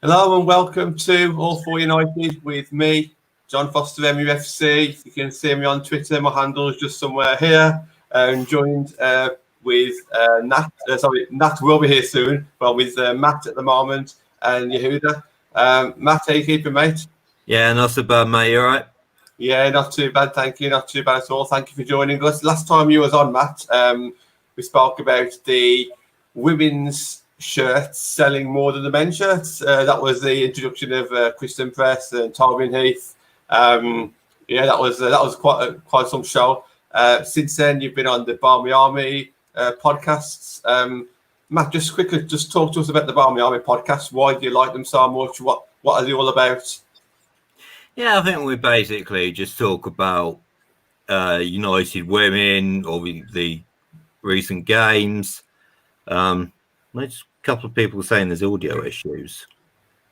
Hello and welcome to All For United with me, John Foster MUWFC. You can see me on Twitter. My handle is just somewhere here. I'm joined with Nat. Nat will be here soon, but with Matt at the moment and Yehuda. Matt, how you keeping, mate? Yeah, not so bad, mate. You all right? Yeah, not too bad, thank you. Not too bad at all. Thank you for joining us. Last time you was on, Matt, we spoke about the women's shirts selling more than the men's shirts. That was the introduction of Kristen Press and Tobin Heath. That was quite some show. Since then, you've been on the Barmy Army podcasts. Matt, just quickly, just talk to us about the Barmy Army podcasts. Why do you like them so much? What are they all about? Yeah, I think we basically just talk about United women or the recent games. There's a couple of people saying there's audio issues.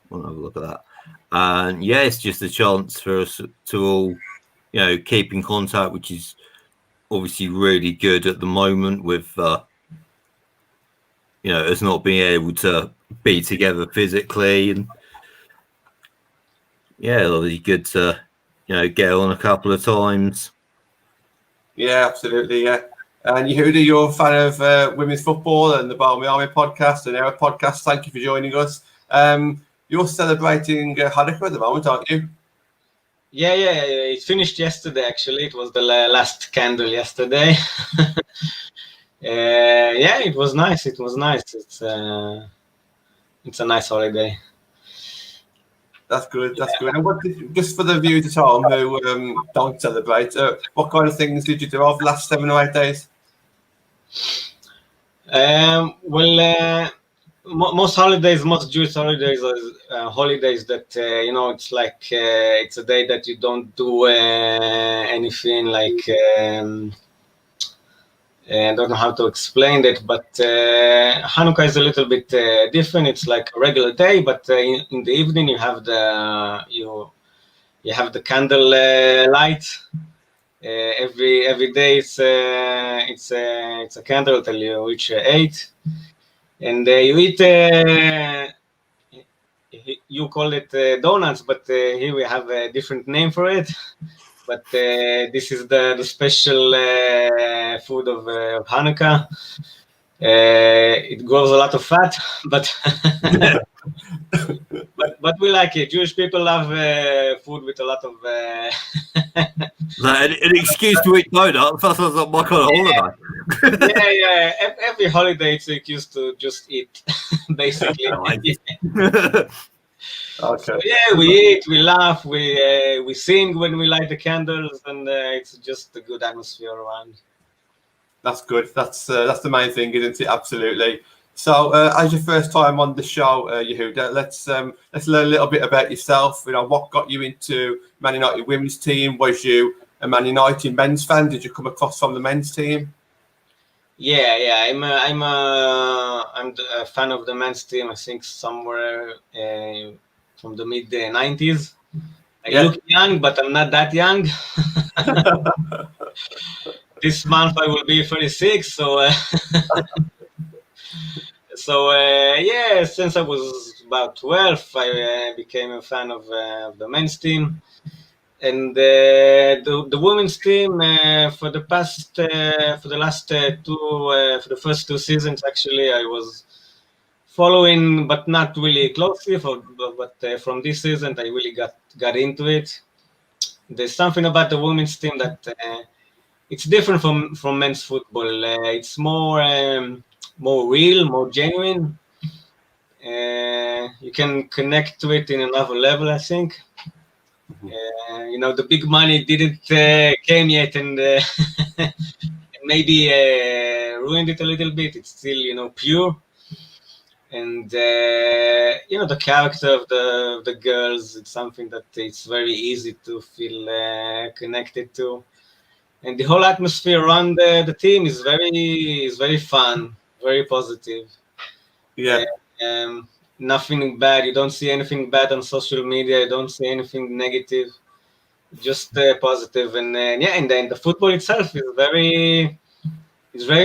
We'll have a look at that. And yeah, it's just a chance for us to all, keep in contact, which is obviously really good at the moment with, us not being able to be together physically. And yeah, it'll be good to, get on a couple of times. Yeah, absolutely. Yeah. And Yehuda, you're a fan of women's football and the Barmy Army podcast and our podcast. Thank you for joining us. You're celebrating Hanukkah at the moment, aren't you? Yeah. It finished yesterday, actually. It was the last candle yesterday. It was nice. It's a nice holiday. That's good. And just for the viewers at home who don't celebrate, what kind of things did you do over the last 7 or 8 days? Most Jewish holidays are holidays that it's like it's a day that you don't do anything. Like I don't know how to explain that, but Hanukkah is a little bit different. It's like a regular day, but in the evening you have the candle light. Every day it's a candle till you reach 8, and you eat. You call it donuts, but here we have a different name for it. But this is the special food of Hanukkah. It grows a lot of fat, but but we like it. Jewish people love food with a lot of. An excuse to eat donuts. That's not my kind of holiday. Yeah. Every holiday it's an excuse to just eat, basically. Okay. So, we eat, we laugh, we sing when we light the candles, and it's just a good atmosphere around. That's good. That's the main thing, isn't it? Absolutely. So, as your first time on the show, Yehuda, let's learn a little bit about yourself. What got you into Man United women's team? Was you a Man United men's fan? Did you come across from the men's team? Yeah. I'm a fan of the men's team. I think somewhere from the mid 90s. I look young, but I'm not that young. This month I will be 36, so since I was about 12, I became a fan of the men's team, and the women's team for the first 2 seasons. Actually, I was following, but not really closely. But from this season, I really got into it. There's something about the women's team that it's different from men's football. It's more real, more genuine. You can connect to it in another level, I think. The big money didn't came yet, and maybe ruined it a little bit. It's still, pure. And the character of the girls, it's something that it's very easy to feel connected to, and the whole atmosphere around the team is very fun, very positive. Yeah. Nothing bad. You don't see anything bad on social media. You don't see anything negative. Just positive. And and then the football itself is very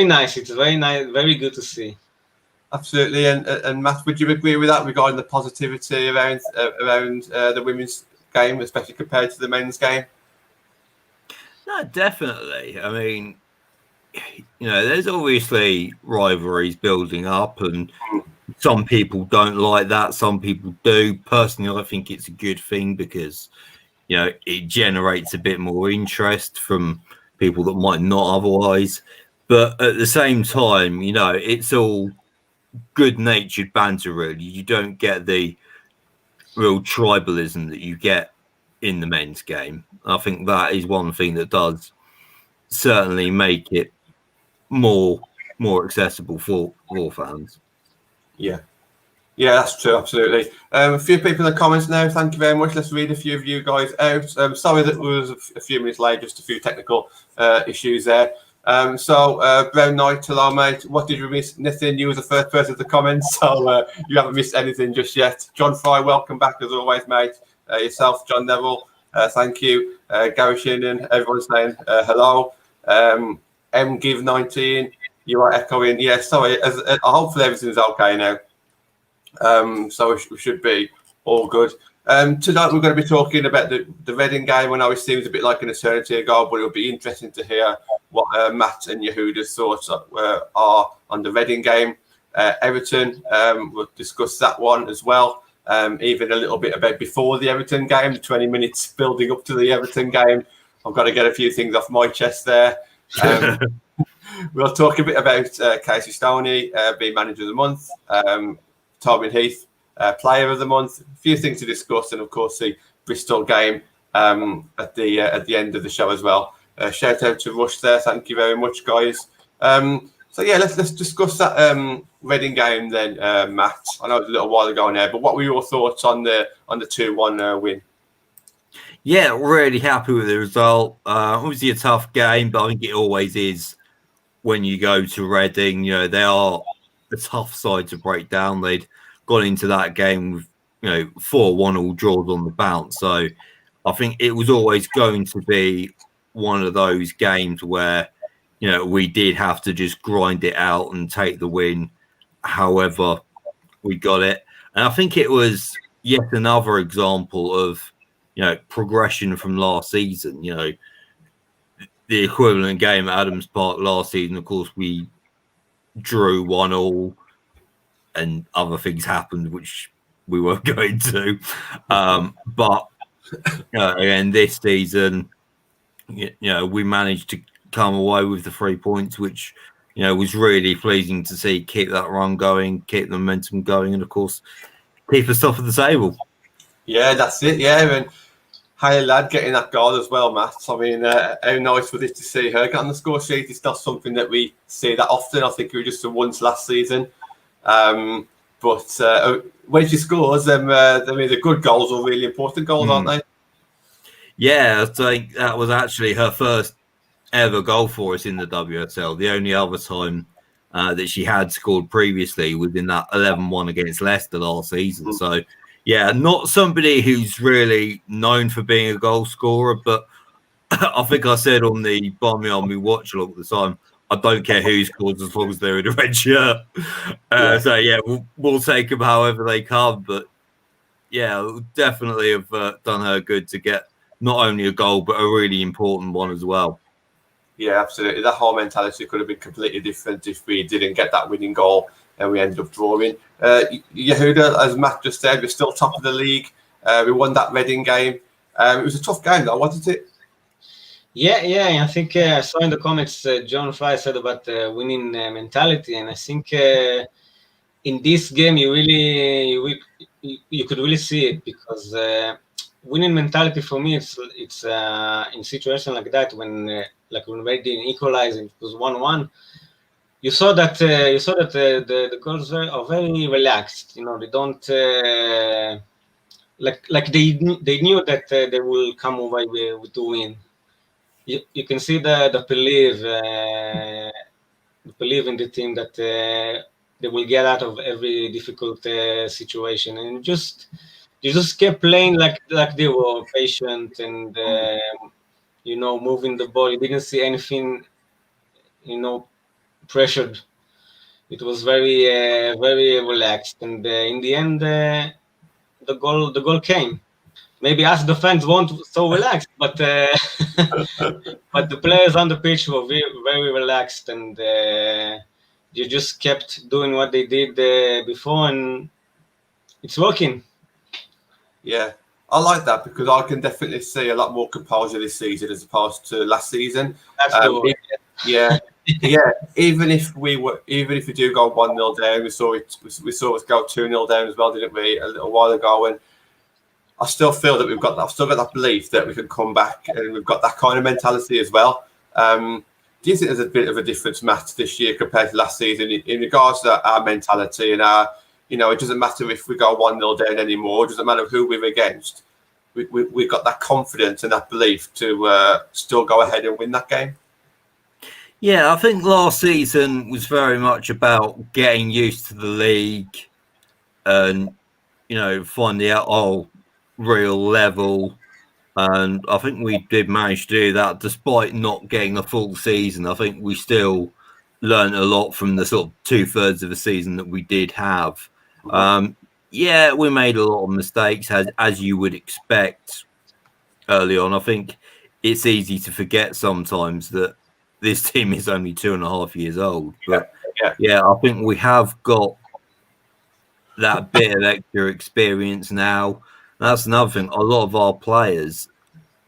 nice. It's very nice, very good to see. Absolutely, and Matt, would you agree with that regarding the positivity around the women's game, especially compared to the men's game? No, definitely. I mean, there's obviously rivalries building up, and some people don't like that. Some people do. Personally, I think it's a good thing because, it generates a bit more interest from people that might not otherwise. But at the same time, it's all good-natured banter, really. You don't get the real tribalism that you get in the men's game. I think that is one thing that does certainly make it more accessible for fans. Yeah, that's true. Absolutely. A few people in the comments now. Thank you very much. Let's read a few of you guys out. Sorry that was a few minutes late, just a few technical issues there. Brown Knight, hello mate. What did you miss? Nothing. You was the first person to comment, so you haven't missed anything just yet. John Fry, welcome back as always, mate. Yourself, John Neville, thank you. Gary Sheenan, everyone's saying hello. MGive19, you are echoing. Yeah, sorry. Hopefully everything's okay now. So we should be all good. Tonight we're going to be talking about the Reading game. I know it seems a bit like an eternity ago, but it'll be interesting to hear what Matt and Yehuda's thoughts are on the Reading game. Everton, we'll discuss that one as well. Even a little bit about before the Everton game, the 20 minutes building up to the Everton game. I've got to get a few things off my chest there. We'll talk a bit about Casey Stoney being manager of the month, Tobin Heath, player of the month, a few things to discuss, and of course the Bristol game at the end of the show as well. Shout out to Rush there, thank you very much, guys. Let's discuss that Reading game then, Matt. I know it was a little while ago now, but what were your thoughts on the 2-1 win? Yeah, really happy with the result. Obviously a tough game, but I think it always is when you go to Reading. They are a tough side to break down. They'd gone into that game with 4-1 all draws on the bounce. So I think it was always going to be one of those games where we did have to just grind it out and take the win. However, we got it, and I think it was yet another example of progression from last season. The equivalent game at Adams Park last season, of course, we drew 1-1 and other things happened which we weren't going to. But again, this season, we managed to come away with the 3 points, which was really pleasing to see. Keep that run going, keep the momentum going, and of course, keep us top of the table. Yeah, that's it. Yeah, and Hi lad getting that goal as well, Matt. I mean, how nice was it to see her get on the score sheet? It's not something that we see that often. I think it was just once last season. But when she scores, the good goals are really important goals, aren't they? Yeah, I think that was actually her first ever goal for us in the WSL. The only other time that she had scored previously was in that 11-1 against Leicester last season. So, yeah, not somebody who's really known for being a goal scorer, but I think I said on the Barmy Army watch-along at the time, I don't care who scores as long as they're in a red shirt. So, yeah, we'll take them however they come. But, yeah, it would definitely have done her good to get not only a goal, but a really important one as well. Yeah, absolutely. That whole mentality could have been completely different if we didn't get that winning goal and we ended up drawing. Yehuda, as Matt just said, we're still top of the league. We won that Reading game. It was a tough game, though, wasn't it? Yeah. I think I saw in the comments John Fry said about winning mentality, and I think in this game you could really see it, because winning mentality for me it's in situation like that when Reading equalized, it was 1-1. You saw that the girls are very relaxed. They don't they knew that they will come away with the win. You can see the believe in the team that they will get out of every difficult situation, and you just kept playing like they were patient and moving the ball. You didn't see anything pressured. it was very relaxed, and in the end, the goal came. Maybe us the fans weren't so relaxed, but but the players on the pitch were very relaxed, and you just kept doing what they did before, and it's working. Yeah, I like that because I can definitely see a lot more composure this season as opposed to last season. That's the word. Yeah, yeah. Even if we do go 1-0 down, we saw us go 2-0 down as well, didn't we, a little while ago? And I still feel that I've still got that belief that we can come back, and we've got that kind of mentality as well. Do you think there's a bit of a difference, Matt, this year compared to last season in regards to our mentality and our, it doesn't matter if we go 1-0 down anymore. It doesn't matter who we're against. We've got that confidence and that belief to still go ahead and win that game. Yeah, I think last season was very much about getting used to the league and, finding out our real level. And I think we did manage to do that despite not getting a full season. I think we still learned a lot from the sort of 2/3 of the season that we did have. Yeah, we made a lot of mistakes, as you would expect early on. I think it's easy to forget sometimes that this team is only 2.5 years old. But yeah, I think we have got that bit of extra experience now. That's another thing. A lot of our players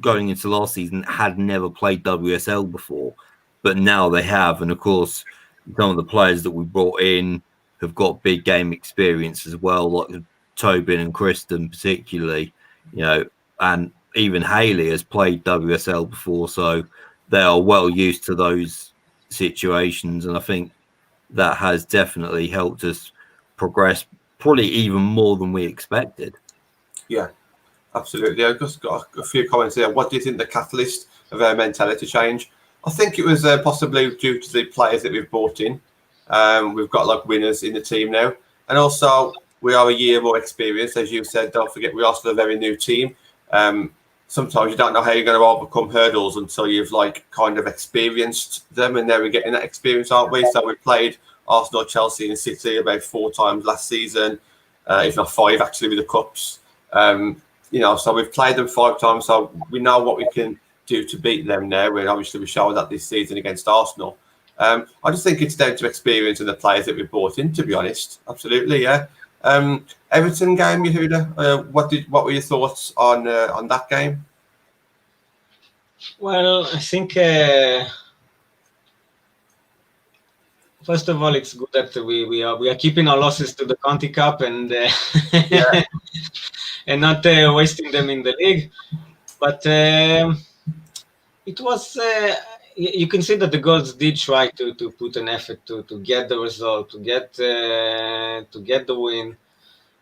going into last season had never played WSL before, but now they have. And of course, some of the players that we brought in have got big game experience as well, like Tobin and Kristen particularly, and even Hayley has played WSL before, so they are well used to those situations. And I think that has definitely helped us progress probably even more than we expected. Yeah, absolutely. I've just got a few comments here. What do you think the catalyst of our mentality change? I think it was possibly due to the players that we've brought in. We've got like winners in the team now, and also we are a year more experienced, as you said. Don't forget, we are still a very new team. Sometimes you don't know how you're going to overcome hurdles until you've kind of experienced them, and now we're getting that experience, aren't we? So we played Arsenal, Chelsea, and City about 4 times last season, if not 5 actually with the cups. So we've played them 5 times, so we know what we can do to beat them now. We're showing that this season against Arsenal. I just think it's down to experience and the players that we've brought in, to be honest. Absolutely, yeah. Everton game, Yehuda, what were your thoughts on that game? Well, I think first of all, it's good that we are keeping our losses to the County Cup and and not wasting them in the league. But it was. You can see that the girls did try to put an effort to get the result, to get the win.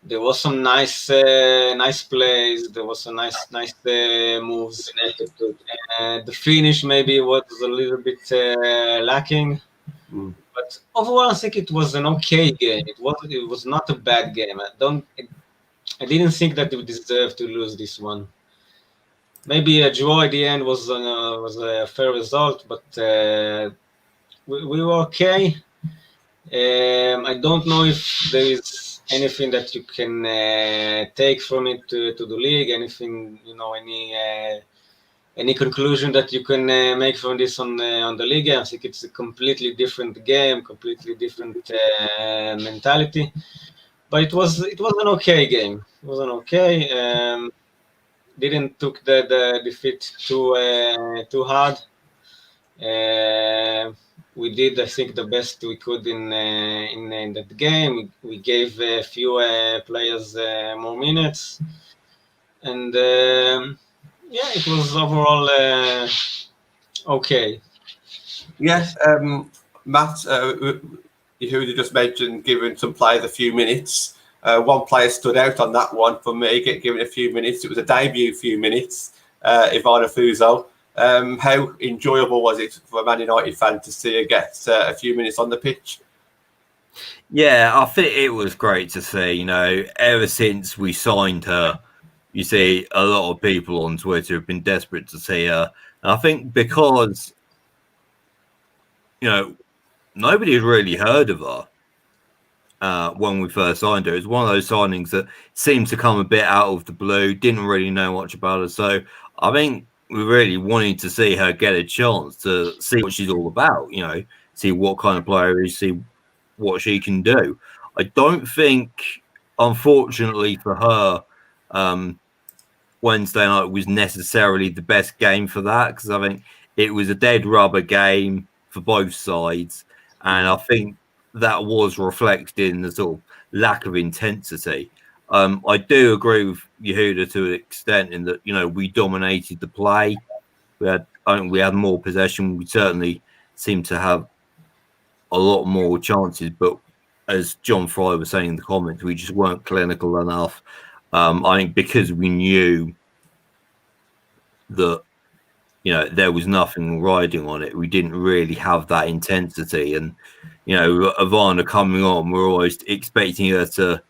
There was some nice plays. There was some nice moves. The finish maybe was a little bit lacking, but overall I think it was an okay game. It was not a bad game. I didn't think that we deserved to lose this one. Maybe a draw at the end was a fair result, but we were okay. I don't know if there is anything that you can take from it to the league. Anything, any conclusion that you can make from this on the league. I think it's a completely different game, completely different mentality. But it was an okay game. It was an okay. Didn't took the defeat too hard. We did, I think, the best we could in that game. We gave a few players more minutes, and it was overall okay. Yes, Matt, you just mentioned giving some players a few minutes. One player stood out on that one for me, given a few minutes. It was a debut few minutes, Ivana Fuso. How enjoyable was it for a Man United fan to see her get a few minutes on the pitch? Yeah, I think it was great to see. Ever since we signed her, you see a lot of people on Twitter have been desperate to see her. And I think because, nobody had really heard of her. when we first signed her. It was one of those signings that seemed to come a bit out of the blue, didn't really know much about her. So I think we really wanted to see her get a chance to see what she's all about, see what kind of player is, see what she can do. I don't think, unfortunately for her, Wednesday night was necessarily the best game for that, because I think it was a dead rubber game for both sides. And I think that was reflected in the sort of lack of intensity. I do agree with Yehuda to an extent in that, we dominated the play. I think we had more possession. We certainly seemed to have a lot more chances, but as John Fry was saying in the comments, we just weren't clinical enough. I think because we knew that there was nothing riding on it, we didn't really have that intensity. And Ivana coming on, we're always expecting her to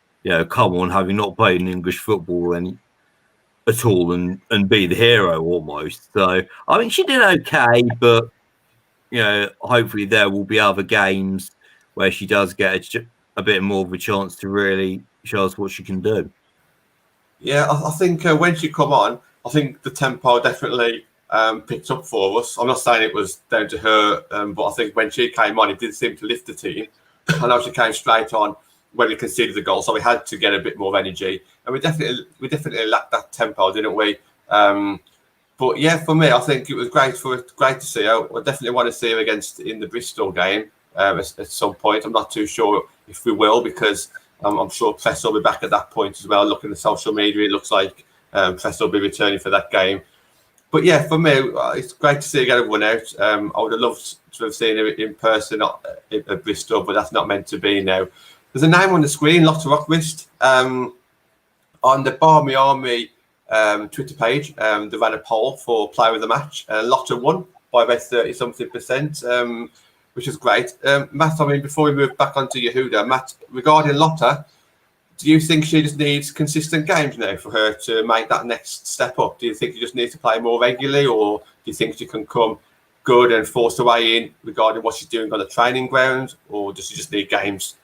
come on, having not played in English football at all, and be the hero almost. So I think she did okay, but hopefully there will be other games where she does get a bit more of a chance to really show us what she can do. Yeah, I think when she come on, I think the tempo definitely picked up for us. I'm not saying it was down to her, but I think when she came on, it did seem to lift the team. I know she came straight on when we conceded the goal, so we had to get a bit more of energy, and we definitely lacked that tempo, didn't we? But yeah, for me, I think it was great to see her. I definitely want to see her in the Bristol game at some point. I'm not too sure if we will, because I'm sure Press will be back at that point as well. Looking at social media, it looks like Press will be returning for that game. But yeah, for me, it's great to see her get a run out. I would have loved to have seen her in person at Bristol, but that's not meant to be now. There's a name on the screen, Lotta Rockwist, on the Barmy Army Twitter page. They ran a poll for player of the match. Lotta won by about 30-something%, which is great. Matt, I mean, before we move back onto Yehuda, Matt, regarding Lotta, do you think she just needs consistent games now for her to make that next step up? Do you think she just needs to play more regularly, or do you think she can come good and force her way in regarding what she's doing on the training ground, or does she just need games?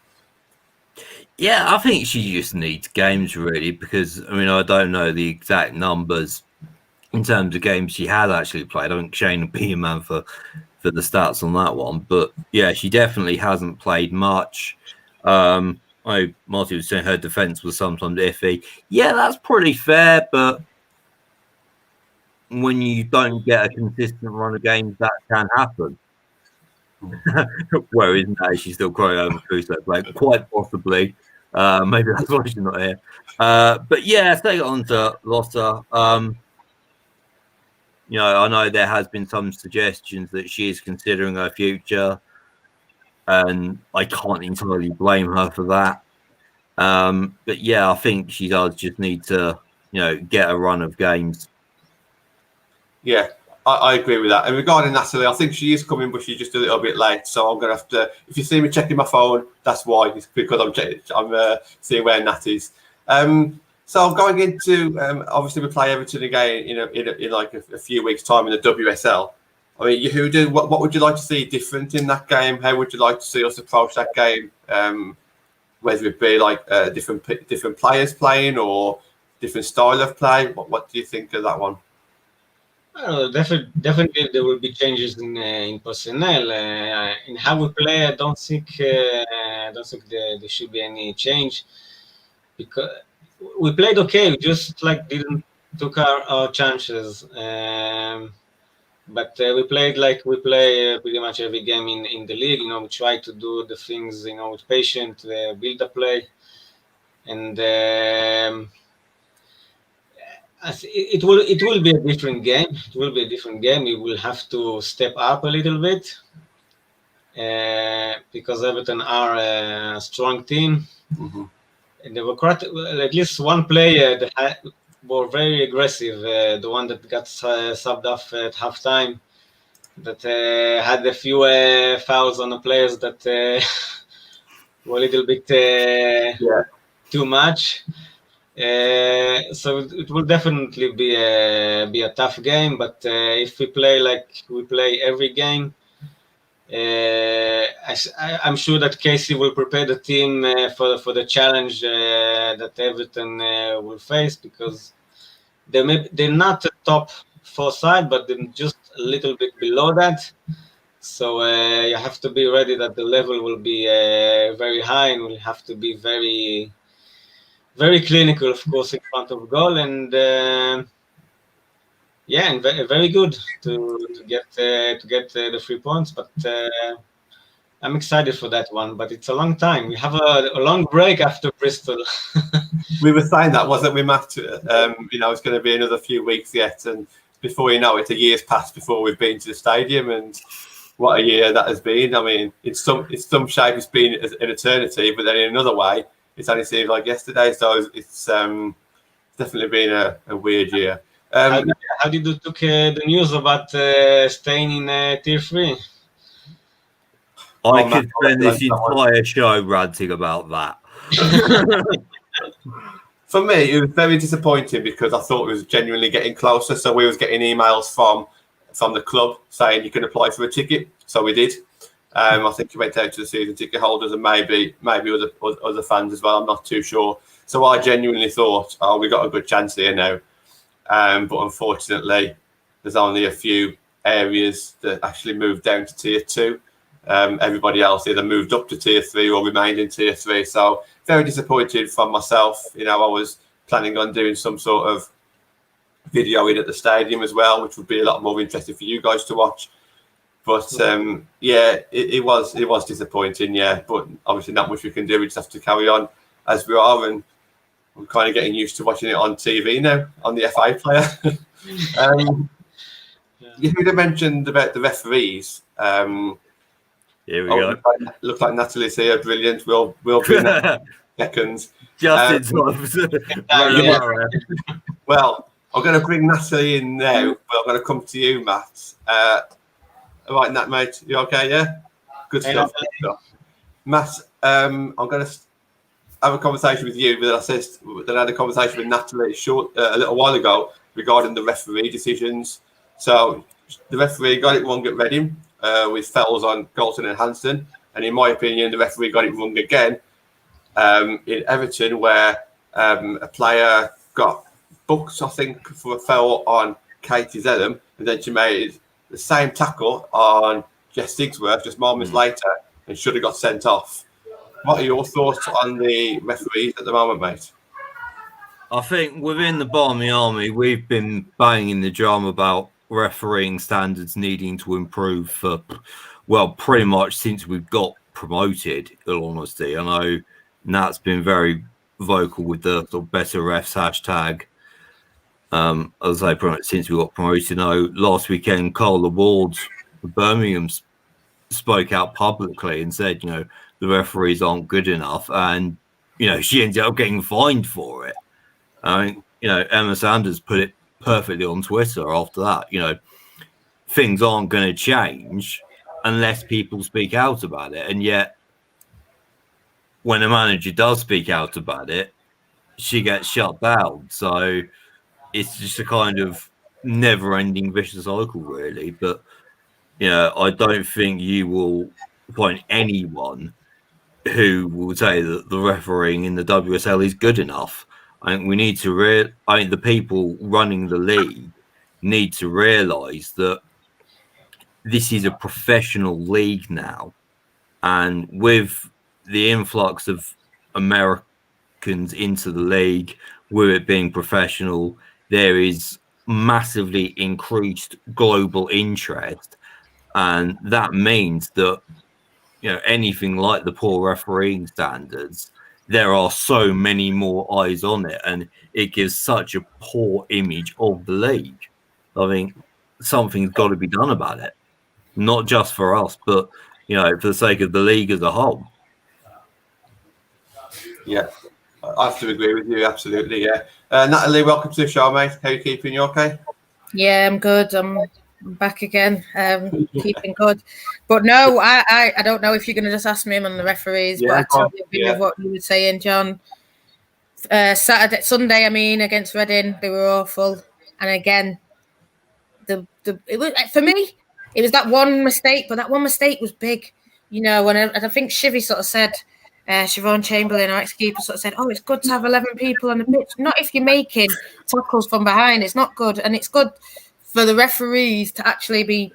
Yeah, I think she just needs games, really, because, I mean, I don't know the exact numbers in terms of games she had actually played. I think Shane will be a man for the stats on that one. But, yeah, she definitely hasn't played much. Marty was saying her defence was sometimes iffy. Yeah, that's pretty fair, but when you don't get a consistent run of games, that can happen. Whereas now she's still crying over Fuso playing, quite possibly. Maybe that's why she's not here. But yeah, take it on to Lotta. I know there has been some suggestions that she is considering her future, and I can't entirely blame her for that. But yeah, I think she does just need to, get a run of games. Yeah, I agree with that. And regarding Natalie, I think she is coming, but she's just a little bit late. So I'm gonna have to. If you see me checking my phone, that's why. It's because I'm seeing where Nat is. So going into obviously we play Everton again in like a few weeks' time in the WSL. I mean, Yehuda, what would you like to see different in that game? How would you like to see us approach that game? Whether it be like different players playing or different style of play. What do you think of that one? I don't know, definitely there will be changes in personnel. In how we play, I don't think there should be any change, because we played okay. We just didn't took our chances. But we played like we play pretty much every game in the league. We try to do the things with patience, build a play, and it will be a different game. It will be a different game. We will have to step up a little bit because Everton are a strong team. Mm-hmm. And there were at least one player that were very aggressive. The one that got subbed off at halftime, that had a few fouls on the players that were a little bit too much. So it will definitely be a tough game. But if we play like we play every game, I'm sure that Casey will prepare the team for the challenge that Everton will face, because they're not a top 4 side, but they're just a little bit below that. So you have to be ready that the level will be very high, and will have to be very, very clinical, of course, in front of goal. And and very, very good to get the 3 points. But I'm excited for that one. But it's a long time. We have a long break after Bristol. We were saying that, wasn't we, Matt? It's going to be another few weeks yet, and before you know it, a year's passed before we've been to the stadium, and what a year that has been. I mean, in some shape it's been an eternity, but then in another way, it's only seemed like yesterday. So it's definitely been a weird year. How did you took the news about staying in Tier 3? I could spend this entire show ranting about that. For me, it was very disappointing because I thought it was genuinely getting closer. So we was getting emails from the club saying you can apply for a ticket. So we did. I think it went out to the season ticket holders and maybe other fans as well. I'm not too sure. So I genuinely thought, we got a good chance here now. But unfortunately, there's only a few areas that actually moved down to Tier 2. Everybody else either moved up to Tier 3 or remained in Tier 3. So very disappointed from myself. I was planning on doing some sort of video in at the stadium as well, which would be a lot more interesting for you guys to watch. But it was disappointing, but obviously not much we can do. We just have to carry on as we are, and we're kind of getting used to watching it on TV now, on the FA player. You would have mentioned about the referees. Here we go. Look like Natalie's here. Brilliant. We'll be in seconds. Just in time. Well, I'm going to bring Natalie in now, but I'm going to come to you, Matt. All right, Nat, mate. You okay? Yeah. Good stuff. Matt, I'm going to have a conversation with you, but I had a conversation with Natalie a little while ago regarding the referee decisions. So the referee got it wrong at Reading with fouls on Galton and Hansen, and in my opinion, the referee got it wrong again in Everton, where a player got booked, I think, for a foul on Katie Zellum, and then she made the same tackle on Jess Sigsworth just moments later and should have got sent off. What are your thoughts on the referees at the moment, mate? I think within the Barmy Army, we've been banging the drum about refereeing standards needing to improve for, pretty much since we've got promoted, in all honesty. I know Nat's been very vocal with the better refs hashtag. As I say, pretty much since we got promoted. Last weekend, Carla Ward of Birmingham spoke out publicly and said, the referees aren't good enough, and she ended up getting fined for it. Emma Sanders put it perfectly on Twitter after that. Things aren't going to change unless people speak out about it, and yet when a manager does speak out about it, she gets shut down. So it's just a kind of never-ending vicious cycle, really. But I don't think you will find anyone who will say that the refereeing in the WSL is good enough. I think we need to the people running the league need to realise that this is a professional league now, and with the influx of Americans into the league, with it being professional, there is massively increased global interest, and that means that anything like the poor refereeing standards, there are so many more eyes on it, and it gives such a poor image of the league. I think something's got to be done about it, not just for us, but for the sake of the league as a whole. Yeah, I have to agree with you, absolutely. Yeah, Natalie, welcome to the show, mate. How are you keeping? You okay? Yeah, I'm good. I'm back again, keeping good. But no, I don't know if you're going to just ask me on the referees, but I totally agree with what you were saying, John. Sunday, against Reading, they were awful. And again, it was, for me, it was that one mistake, but that one mistake was big, you know. And I think Shivy sort of said, Siobhan Chamberlain, our ex-keeper, sort of said, "Oh, it's good to have 11 people on the pitch. Not if you're making tackles from behind. It's not good, and it's good for the referees to actually be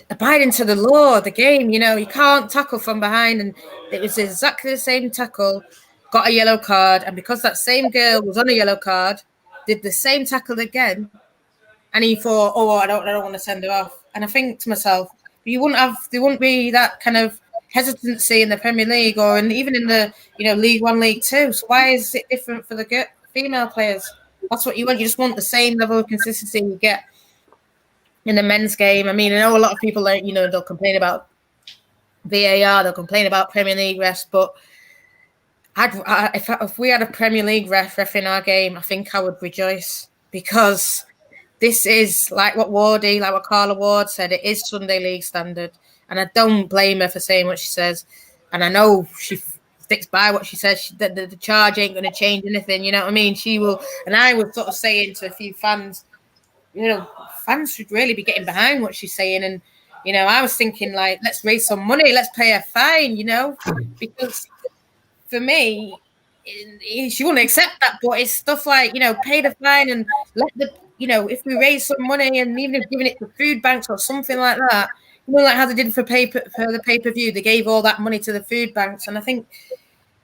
abiding to the law of the game. You know, you can't tackle from behind, and it was exactly the same tackle, got a yellow card, and because that same girl was on a yellow card, did the same tackle again, and he thought, oh, I don't want to send her off. And I think to myself, there wouldn't be that kind of hesitancy in the Premier League or even in the League One, League Two. So why is it different for the female players? That's what you want. You just want the same level of consistency you get in the men's game. I mean, I know a lot of people, they'll complain about VAR, they'll complain about Premier League refs, but if we had a Premier League ref in our game, I think I would rejoice, because this is like what Carla Ward said, it is Sunday League standard. And I don't blame her for saying what she says. And I know she sticks by what she says. The charge ain't going to change anything, you know what I mean? She will. And I was sort of saying to a few fans, fans should really be getting behind what she's saying. And, I was thinking, like, let's raise some money, let's pay her fine, because for me, she wouldn't accept that. But it's stuff like, pay the fine and let if we raise some money, and even if giving it to food banks or something like that, like how they did for the pay-per-view, they gave all that money to the food banks. And I think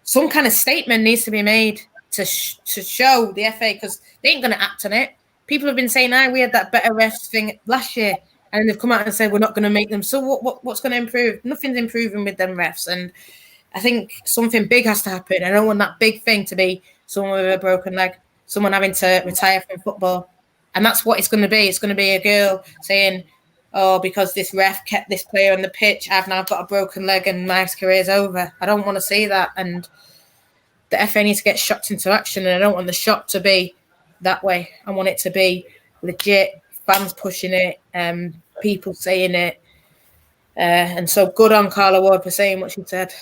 some kind of statement needs to be made to show the FA, because they ain't going to act on it. People have been saying, we had that better refs thing last year, and they've come out and said we're not going to make them. So what's going to improve? Nothing's improving with them refs. And I think something big has to happen. I don't want that big thing to be someone with a broken leg, someone having to retire from football. And that's what it's going to be. It's going to be a girl saying, oh, because this ref kept this player on the pitch, I've now got a broken leg and my career's over. I don't want to see that. And the FA needs to get shocked into action. And I don't want the shock to be that way. I want it to be legit, fans pushing it, people saying it. And so good on Carla Ward for saying what she said.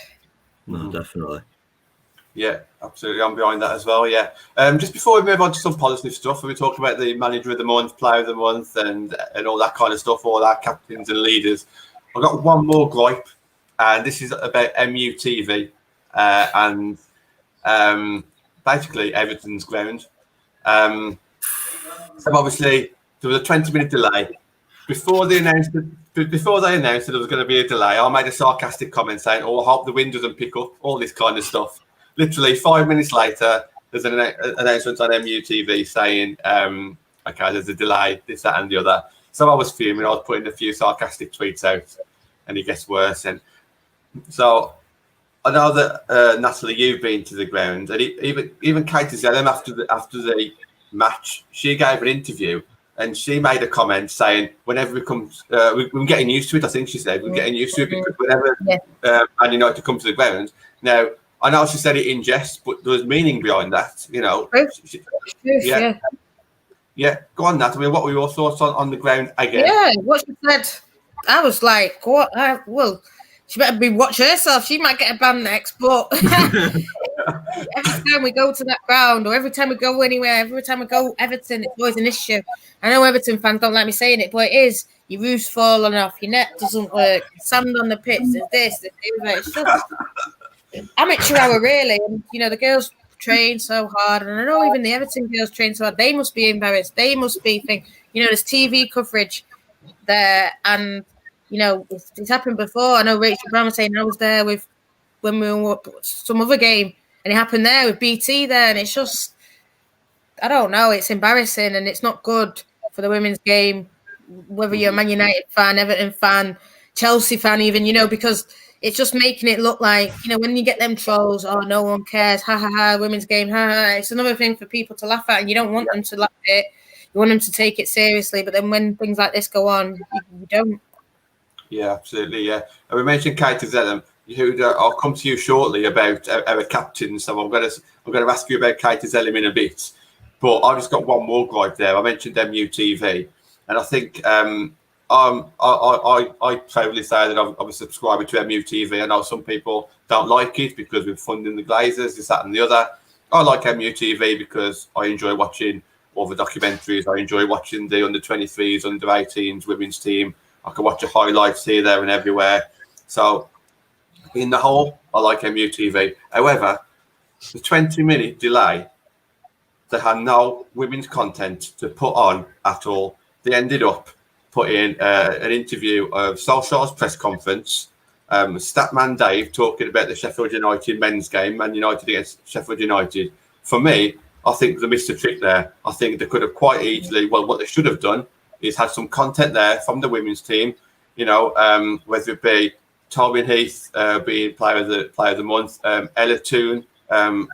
No, definitely. Yeah, absolutely. I'm behind that as well, yeah. Just before we move on to some positive stuff, we talk about the manager of the month, player of the month, and all that kind of stuff, all our captains and leaders. I've got one more gripe, and this is about MUTV and basically Everton's ground. So obviously, there was a 20-minute delay. Before they announced that there was going to be a delay, I made a sarcastic comment saying, I hope the wind doesn't pick up, all this kind of stuff. Literally 5 minutes later, there's an announcement on MUTV saying, okay, there's a delay, this, that, and the other. So I was fuming. I was putting a few sarcastic tweets out, and it gets worse. And so I know that, Natalie, you've been to the ground, and even Katie Zellem, after the match, she gave an interview, and she made a comment saying, whenever it comes, we're getting used to it, I think she said, we're getting used to it, because whenever Man United come to the ground. Now, I know she said it in jest, but there was meaning behind that, Yeah, go on, Nat. I mean, what were your thoughts on the ground again? Yeah, what she said, I was like, what? Well, she better be watching herself. She might get a ban next, but every time we go to that ground, or every time we go anywhere, every time we go Everton, it's always an issue. I know Everton fans don't like me saying it, but it is. Your roof's falling off, your net doesn't work, sand on the pitch, there's this, it's just amateur hour, really. And, the girls train so hard, and I know even the Everton girls train so hard. They must be embarrassed. They must be thinking, there's TV coverage there, and it's happened before. I know Rachel Brown was saying I was there when we were some other game, and it happened there with BT there, and it's just, I don't know, it's embarrassing, and it's not good for the women's game, whether you're a Man United fan, Everton fan, Chelsea fan even, because it's just making it look like, when you get them trolls, oh, no one cares, ha, ha, ha, women's game, ha, ha. It's another thing for people to laugh at, and you don't want them to laugh at it. You want them to take it seriously, but then when things like this go on, you don't. Yeah, absolutely, yeah. And we mentioned Katie Zellem, who I'll come to you shortly about our captain, so I'm going to ask you about Katie Zellem in a bit. But I've just got one more gripe there. I mentioned MUTV, and I think I proudly say that I'm a subscriber to MUTV. I know some people don't like it because we're funding the Glazers, this, that, and the other. I like MUTV because I enjoy watching all the documentaries. I enjoy watching the under-23s, under-18s women's team. I can watch the highlights here, there, and everywhere. So, in the whole, I like MUTV. However, the 20-minute delay, they had no women's content to put on at all. They ended up putting an interview of Solskjaer's press conference, Statman Dave talking about the Sheffield United men's game, Man United against Sheffield United. For me, I think they missed a trick there. I think they could have quite easily, well, what they should have done is had some content there from the women's team, you know, whether it be Tobin Heath being player of the month, Ella Toon,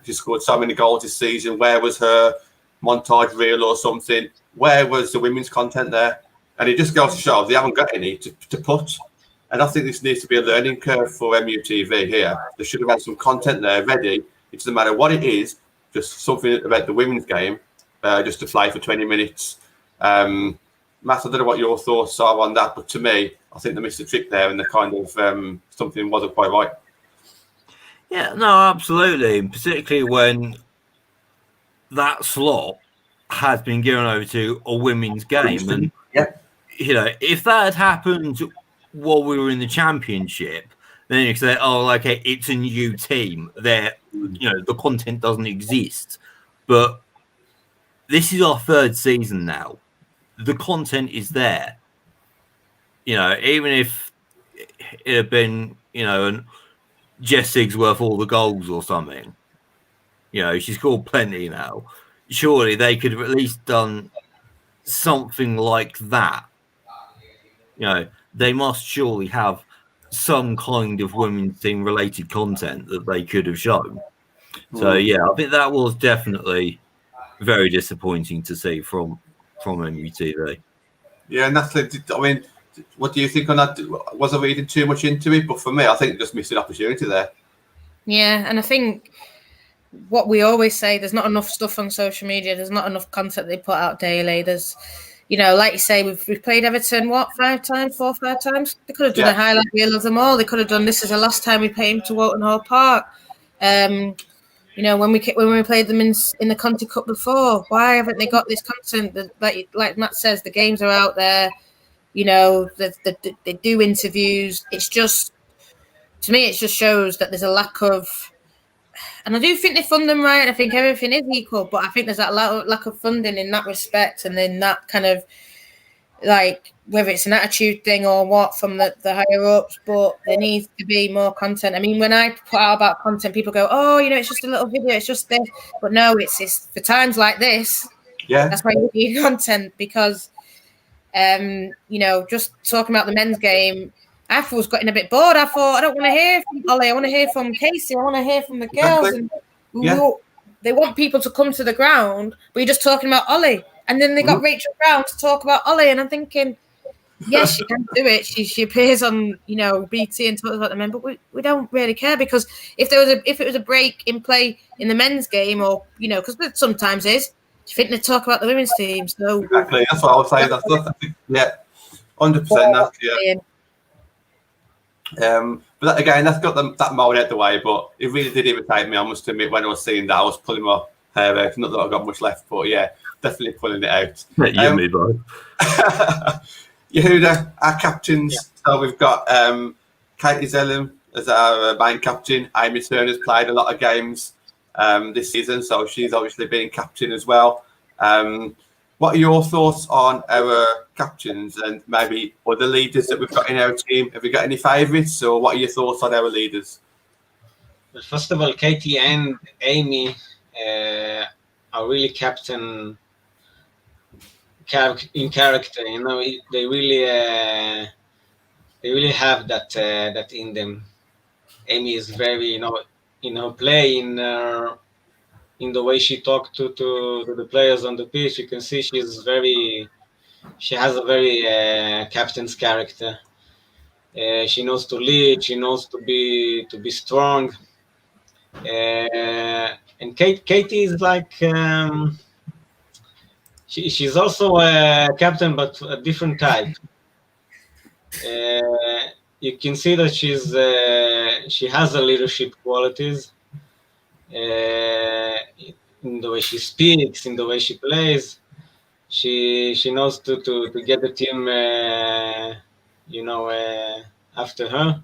she scored so many goals this season. Where was her montage reel or something? Where was the women's content there? And it just goes to show they haven't got any to put. And I think this needs to be a learning curve for MUTV here. They should have had some content there ready. It doesn't matter what it is, just something about the women's game, just to play for 20 minutes. Matt, I don't know what your thoughts are on that, but to me, I think they missed a trick there and the kind of something wasn't quite right. Yeah, no, absolutely. And particularly when that slot has been given over to a women's game. And, you know, if that had happened while we were in the championship, then you could say, oh, okay, it's a new team. There, you know, the content doesn't exist. But this is our third season now. The content is there. You know, even if it had been, you know, and Jess Sigsworth all the goals or something, you know, she's scored plenty now. Surely they could have at least done something like that. You know, they must surely have some kind of women's team related content that they could have shown. So yeah, I think that was definitely very disappointing to see from MUTV. Yeah, Natalie, I mean, what do you think on that? Was I reading too much into it? But for me, I think just missed an opportunity there. Yeah, and I think what we always say, there's not enough stuff on social media. There's not enough content they put out daily. There's, you know, like you say, we've played Everton, 4 or 5 times? They could have done a highlight reel of them all. They could have done, this is the last time we played him to Walton Hall Park. You know, when we played them in the Conti Cup before, why haven't they got this content? That, like Matt says, the games are out there. You know, they do interviews. It's just, to me, it just shows that there's a lack of, and I do think they fund them right. I think everything is equal, but I think there's that lack of funding in that respect, and then that kind of, like, whether it's an attitude thing or what from the higher ups, but there needs to be more content. I mean, when I put out about content, people go, oh, you know, it's just a little video, it's just this. But no, it's for times like this. Yeah. That's why you need content, because, you know, just talking about the men's game, I was getting a bit bored. I thought, I don't want to hear from Ollie. I want to hear from Casey. I want to hear from the girls. And they want people to come to the ground, but you're just talking about Ollie. And then they got Rachel Brown to talk about Ollie, and I'm thinking, yes, she can do it. She appears on, you know, BT and talks about the men, but we don't really care, because if it was a break in play in the men's game, or, you know, because it sometimes is, do you think they talk about the women's team? So exactly, that's what I was saying. Yeah, 100%. But that, again, that's got that mould out the way. But it really did irritate me, I must admit, when I was seeing that. I was pulling my hair out. Not that I've got much left, but yeah, definitely pulling it out. Me, bro. Yehuda, our captains. So we've got Katie Zellum as our main captain. Amy Turner's played a lot of games this season, so she's obviously been captain as well. What are your thoughts on our captains and maybe other leaders that we've got in our team? Have you got any favourites, or what are your thoughts on our leaders? Well, first of all, Katie and Amy are really captain in character. You know, they really have that in them. Amy is very, in her play, in the way she talked to the players on the pitch. You can see she has a very captain's character. She knows to lead. She knows to be strong. And Katie is like, she's also a captain, but a different type. You can see that she has a leadership qualities. In the way she speaks, in the way she plays. She knows to get the team, after her.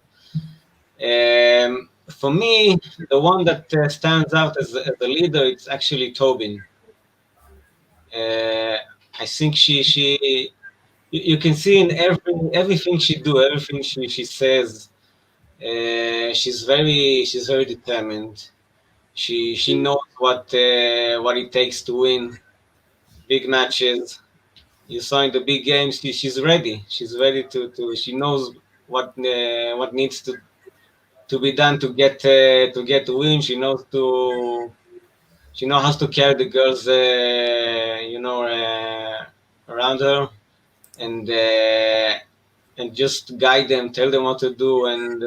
For me, the one that stands out as a leader, it's actually Tobin. I think you can see in everything she do, everything she says. She's very determined. She knows what it takes to win big matches. You saw in the big games, she's ready. She's ready to. She knows what needs to be done to get the win. She knows how to carry the girls, around her, and just guide them, tell them what to do, and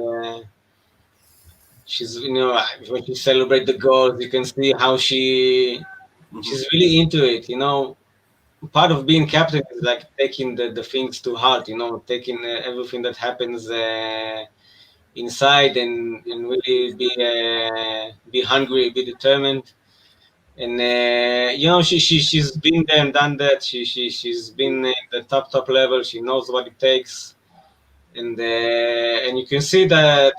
she's, when she celebrate the goals, you can see how she's really into it. Part of being captain is like taking the things to heart. Taking everything that happens inside and really be hungry, be determined. And she's been there and done that. She's been at the top level. She knows what it takes, and you can see the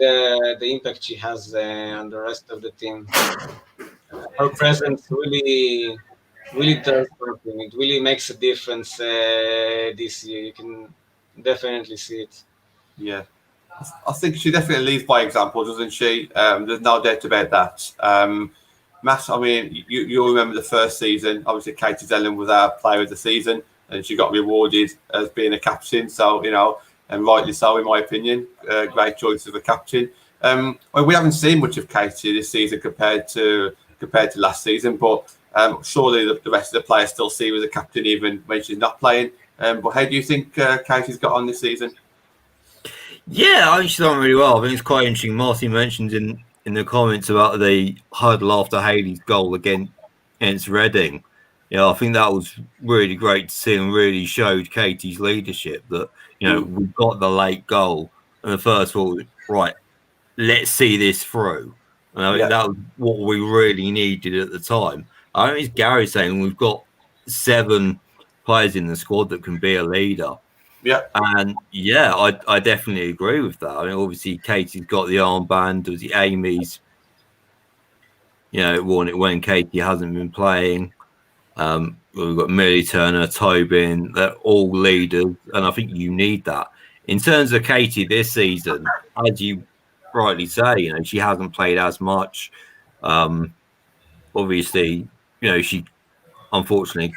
impact she has on the rest of the team. Her presence really does something. It really makes a difference this year. You can definitely see it. Yeah, I think she definitely leads by example, doesn't she? There's no doubt about that. Matt, I mean, you'll remember the first season. Obviously, Katie Zellen was our player of the season, and she got rewarded as being a captain. So, and rightly so, in my opinion. Great choice of a captain. Well, we haven't seen much of Katie this season compared to last season, but surely the rest of the players still see her as a captain even when she's not playing. But how do you think Katie's got on this season? Yeah, I think she's done really well. I think it's quite interesting. Marty mentioned in the comments about the huddle after Haley's goal against Reading. I think that was really great to see and really showed Katie's leadership that, we've got the late goal. And the first thought was, right, let's see this through. And I think that was what we really needed at the time. I think it's Gary saying we've got 7 players in the squad that can be a leader. Yeah. And I definitely agree with that. I mean, obviously Katie's got the armband. Obviously Amy's, worn it when Katie hasn't been playing. We've got Millie Turner, Tobin. They're all leaders, and I think you need that. In terms of Katie this season, as you rightly say, she hasn't played as much. Obviously, she unfortunately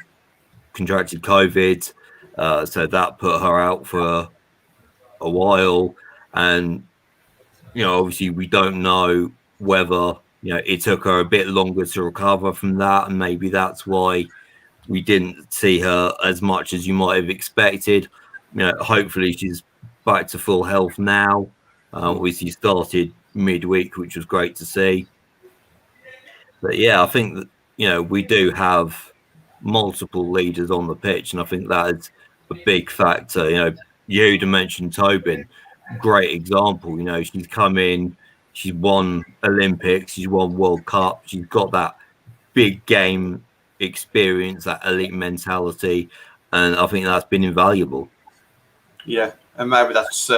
contracted COVID. So that put her out for a while. And, obviously we don't know whether, it took her a bit longer to recover from that. And maybe that's why we didn't see her as much as you might have expected. Hopefully she's back to full health now. Obviously started midweek, which was great to see. But yeah, I think that, we do have multiple leaders on the pitch. And I think that is a big factor. Yehuda mentioned Tobin, great example. She's come in, she's won Olympics, she's won World Cup, she's got that big game experience, that elite mentality, and I think that's been invaluable. Yeah, and maybe that's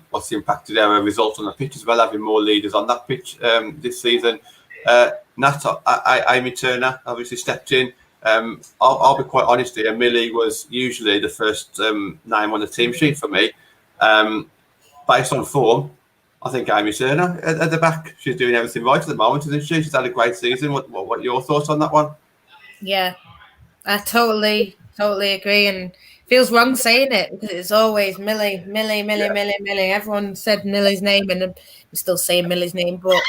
what's impacted our results on the pitch as well, having more leaders on that pitch this season. Amy Turner obviously stepped in. I'll be quite honest here. Millie was usually the first name on the team sheet for me. Based on form, I think Amy Turner at the back. She's doing everything right at the moment, isn't she? She's had a great season. What are your thoughts on that one? Yeah, I totally agree, and feels wrong saying it because it's always Millie. Everyone said Millie's name, and I'm still saying Millie's name, but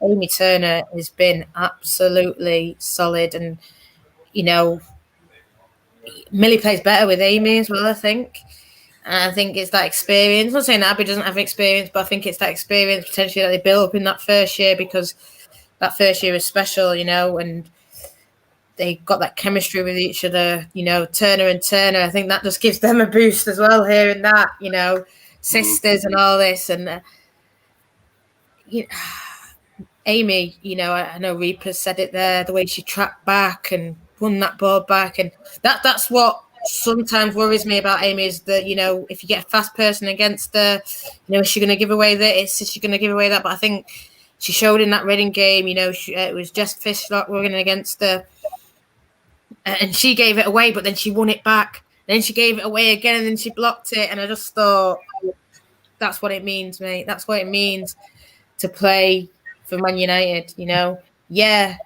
Amy Turner has been absolutely solid, and Millie plays better with Amy as well, I think. And I think it's that experience. I'm not saying Abby doesn't have experience, but I think it's that experience potentially that they build up in that first year, because that first year is special, and they got that chemistry with each other, Turner and Turner. I think that just gives them a boost as well, hearing that, sisters and all this. And Amy, I know Reaper said it there, the way she tracked back and won that ball back. And that's what sometimes worries me about Amy is that, you know, if you get a fast person against her, you know, is she going to give away this? Is she going to give away that? But I think she showed in that Reading game, you know, it was Jess Fishlock running against her, and she gave it away, but then she won it back. Then she gave it away again, and then she blocked it. And I just thought, that's what it means, mate. That's what it means to play for Man United, you know. Yeah,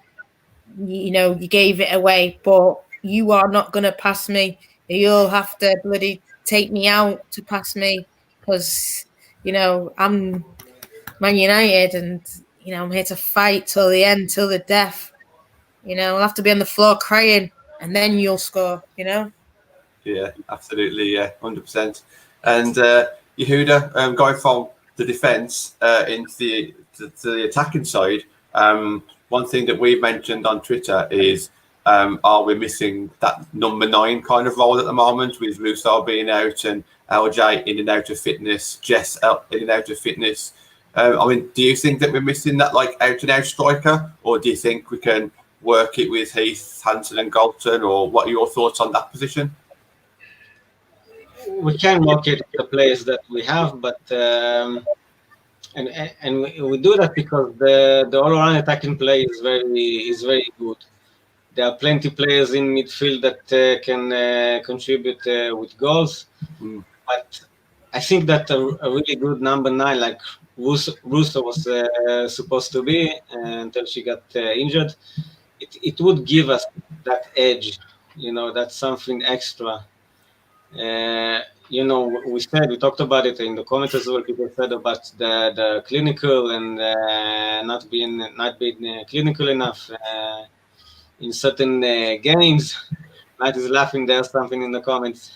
you know, you gave it away, but you are not going to pass me. You'll have to bloody take me out to pass me because, you know, I'm Man United and, you know, I'm here to fight till the end, till the death. You know, I'll have to be on the floor crying and then you'll score, you know? Yeah, absolutely. Yeah, 100%. And Yehuda, going from the defence into the attacking side, one thing that we've mentioned on Twitter is, are we missing that number 9 kind of role at the moment, with Russo being out and LJ in and out of fitness, Jess in and out of fitness? I mean, do you think that we're missing that like out and out striker, or do you think we can work it with Heath, Hansen and Galton, or what are your thoughts on that position? We can work it with the players that we have, but and we do that because the all-around attacking play is very good. There are plenty players in midfield that can contribute with goals, but I think that a really good number 9 like Russo was supposed to be until she got injured. It would give us that edge, you know, that's something extra. You know, we talked about it in the comments as well. People said about the clinical and not being clinical enough in certain games. Matt is laughing. There's something in the comments.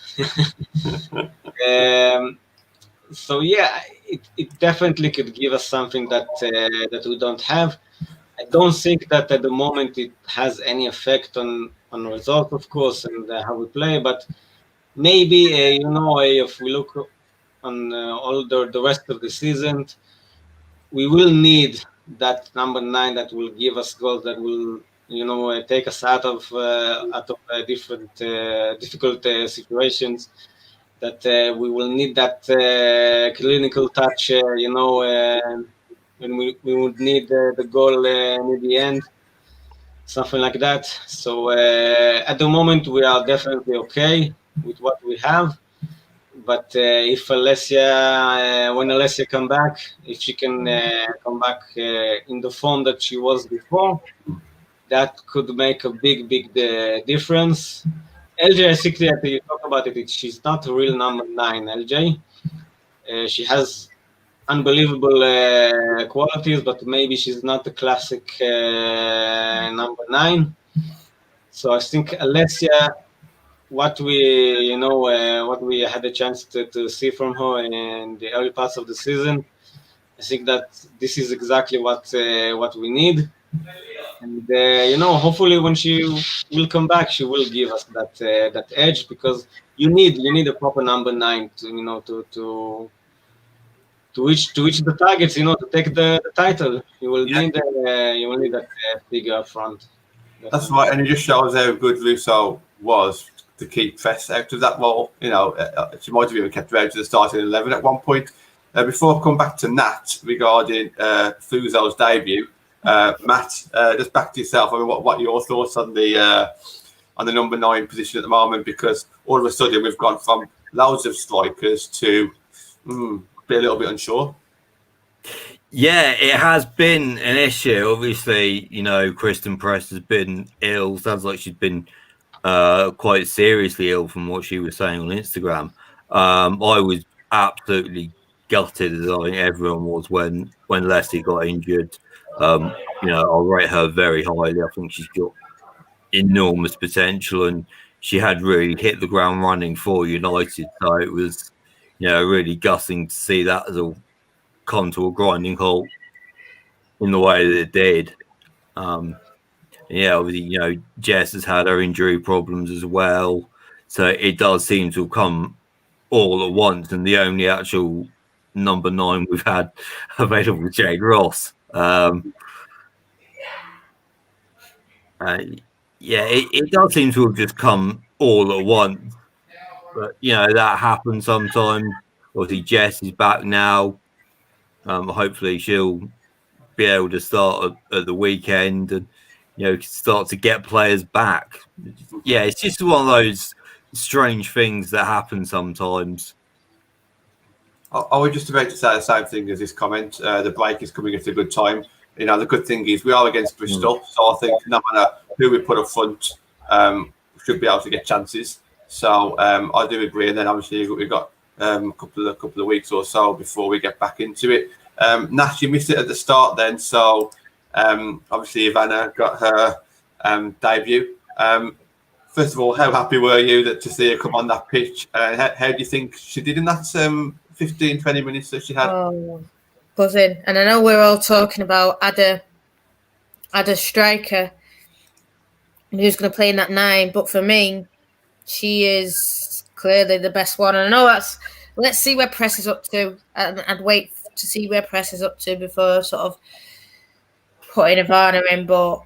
So yeah, it definitely could give us something that we don't have. I don't think that at the moment it has any effect on results, of course, and how we play, but maybe, you know, if we look on all the rest of the season, we will need that number 9 that will give us goals, that will, you know, take us out of different difficult situations, that we will need that clinical touch, you know, when we would need the goal near the end, something like that. So at the moment, we are definitely okay with what we have, but if Alessia, when Alessia come back, if she can come back in the form that she was before, that could make a big difference. LJ, I think that you talk about it, she's not a real number 9, LJ. She has unbelievable qualities, but maybe she's not the classic number 9. So I think Alessia, what we had a chance to see from her in the early parts of the season, I think that this is exactly what we need. And you know, hopefully when she will come back, she will give us that edge, because you need a proper number 9 to, you know, to reach the targets, you know, to take the title. You will need that figure up front. That's right, and it just shows how good Russo was to keep Fess out of that role. You know, she might have even kept her out of the starting 11 at one point. Before I come back to Nat regarding Fuso's debut, Matt, just back to yourself. I mean, what are your thoughts on the number 9 position at the moment? Because all of a sudden we've gone from loads of strikers to be a little bit unsure. Yeah, it has been an issue. Obviously, you know, Kristen Press has been ill. Sounds like she's been quite seriously ill from what she was saying on Instagram. I was absolutely gutted, as I think everyone was, when Leslie got injured. You know, I rate her very highly. I think she's got enormous potential, and she had really hit the ground running for United. So it was, you know, really gutting to see that as all come to a grinding halt in the way that it did. Yeah, obviously, you know, Jess has had her injury problems as well. So it does seem to have come all at once, and the only actual number 9 we've had available is Jade Ross. Yeah, it does seem to have just come all at once. But that happens sometimes. Obviously, Jess is back now. Hopefully, she'll be able to start at the weekend and start to get players back. Yeah, it's just one of those strange things that happen sometimes. I was just about to say the same thing as this comment. The break is coming at a good time. The good thing is we are against Bristol, so I think no matter who we put up front, should be able to get chances. So I do agree. And then obviously we've got a couple of weeks or so before we get back into it. Nat, you missed it at the start then. So obviously Ivana got her debut. First of all, how happy were you to see her come on that pitch? How do you think she did in that 15, 20 minutes that she had? Oh, buzzing. And I know we're all talking about Ada striker who's going to play in that 9, but for me, she is clearly the best one. And I know let's see where Press is up to. I'd wait to see where Press is up to before sort of putting Ivana in, but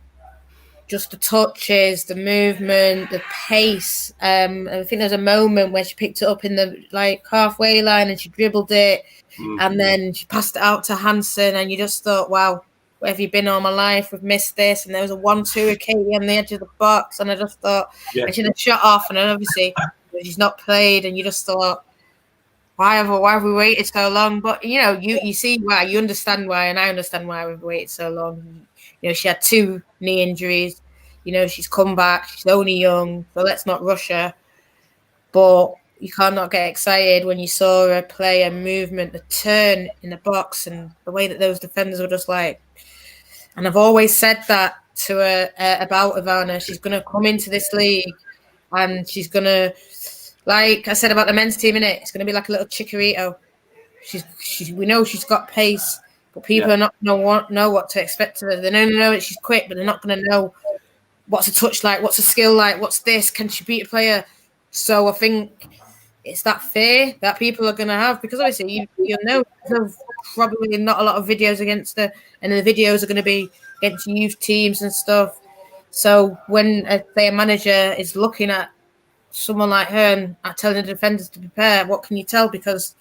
just the touches, the movement, the pace. I think there's a moment where she picked it up in the halfway line and she dribbled it, and then she passed it out to Hansen, and you just thought, wow, where have you been all my life? We've missed this. And there was a 1-2 with Katie on the edge of the box, and I just thought, and she had shot off, and then obviously she's not played, and you just thought, why have we waited so long? But you see why, you understand why, and I understand why we've waited so long. She had 2 knee injuries. She's come back. She's only young, so let's not rush her. But you cannot get excited when you saw her play a movement, the turn in the box, and the way that those defenders were just like. And I've always said that to her about Ivana. She's going to come into this league, and she's going to, like I said about the men's team, innit? It's going to be like a little Chicharito. We know she's got pace, but people are not going to know what to expect of her. They don't know that she's quick, but they're not going to know what's a touch like, what's a skill like, what's this, can she beat a player? So I think it's that fear that people are going to have, because obviously you'll know there's probably not a lot of videos against her, and the videos are going to be against youth teams and stuff. So when a manager is looking at someone like her and telling the defenders to prepare, what can you tell? Because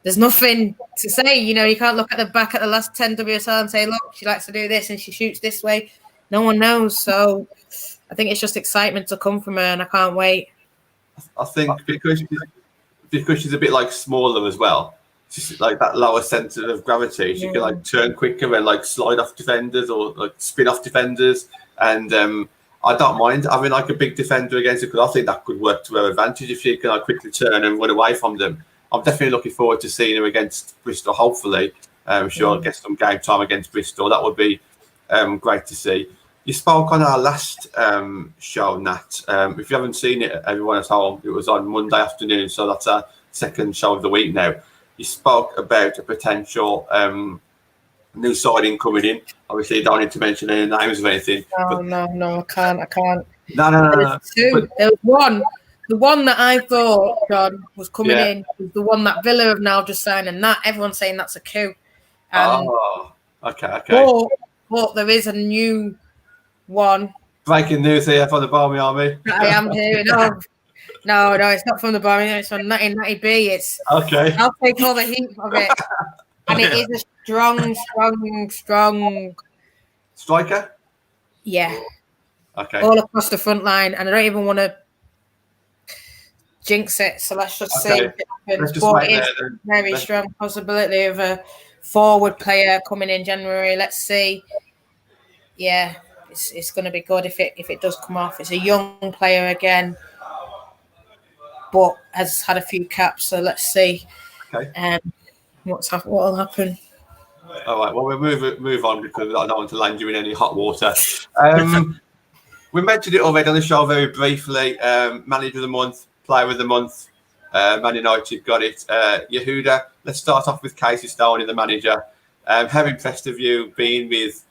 there's nothing to say. You can't look at the back at the last 10 WSL and say, look, she likes to do this and she shoots this way. No one knows. So I think it's just excitement to come from her, and I can't wait. I think because she's a bit smaller as well, just like that lower centre of gravity, she can turn quicker and slide off defenders or spin off defenders. And I don't mind having a big defender against her, because I think that could work to her advantage if she can quickly turn and run away from them. I'm definitely looking forward to seeing her against Bristol. Hopefully, she'll get some game time against Bristol. That would be great to see. You spoke on our last show, Nat. If you haven't seen it, everyone at home, it was on Monday afternoon, so that's our second show of the week now. You spoke about a potential new signing coming in. Obviously, you don't need to mention any names or anything. No, I can't. No. There was 2. There was one. The one that I thought, John, was coming in was the one that Villa have now just signed, and that everyone's saying that's a coup. Okay. But there is a new one. Breaking news here from the Barmy Army. I am hearing of. No, it's not from the Barmy. It's from Natalie B. It's okay. I'll take all the heat of it, and it is a strong striker. Yeah. Okay. All across the front line, and I don't even want to jinx it. So let's just see if it happens. But it's a very strong possibility of a forward player coming in January. Let's see. Yeah. It's going to be good if it does come off. It's a young player again, but has had a few caps. So let's see. Okay. What will happen? All right. Well, we'll move on, because I don't want to land you in any hot water. We mentioned it already on the show very briefly. Manager of the month, player of the month. Man United got it. Yehuda. Let's start off with Casey Stoney, the manager. How impressed have you been with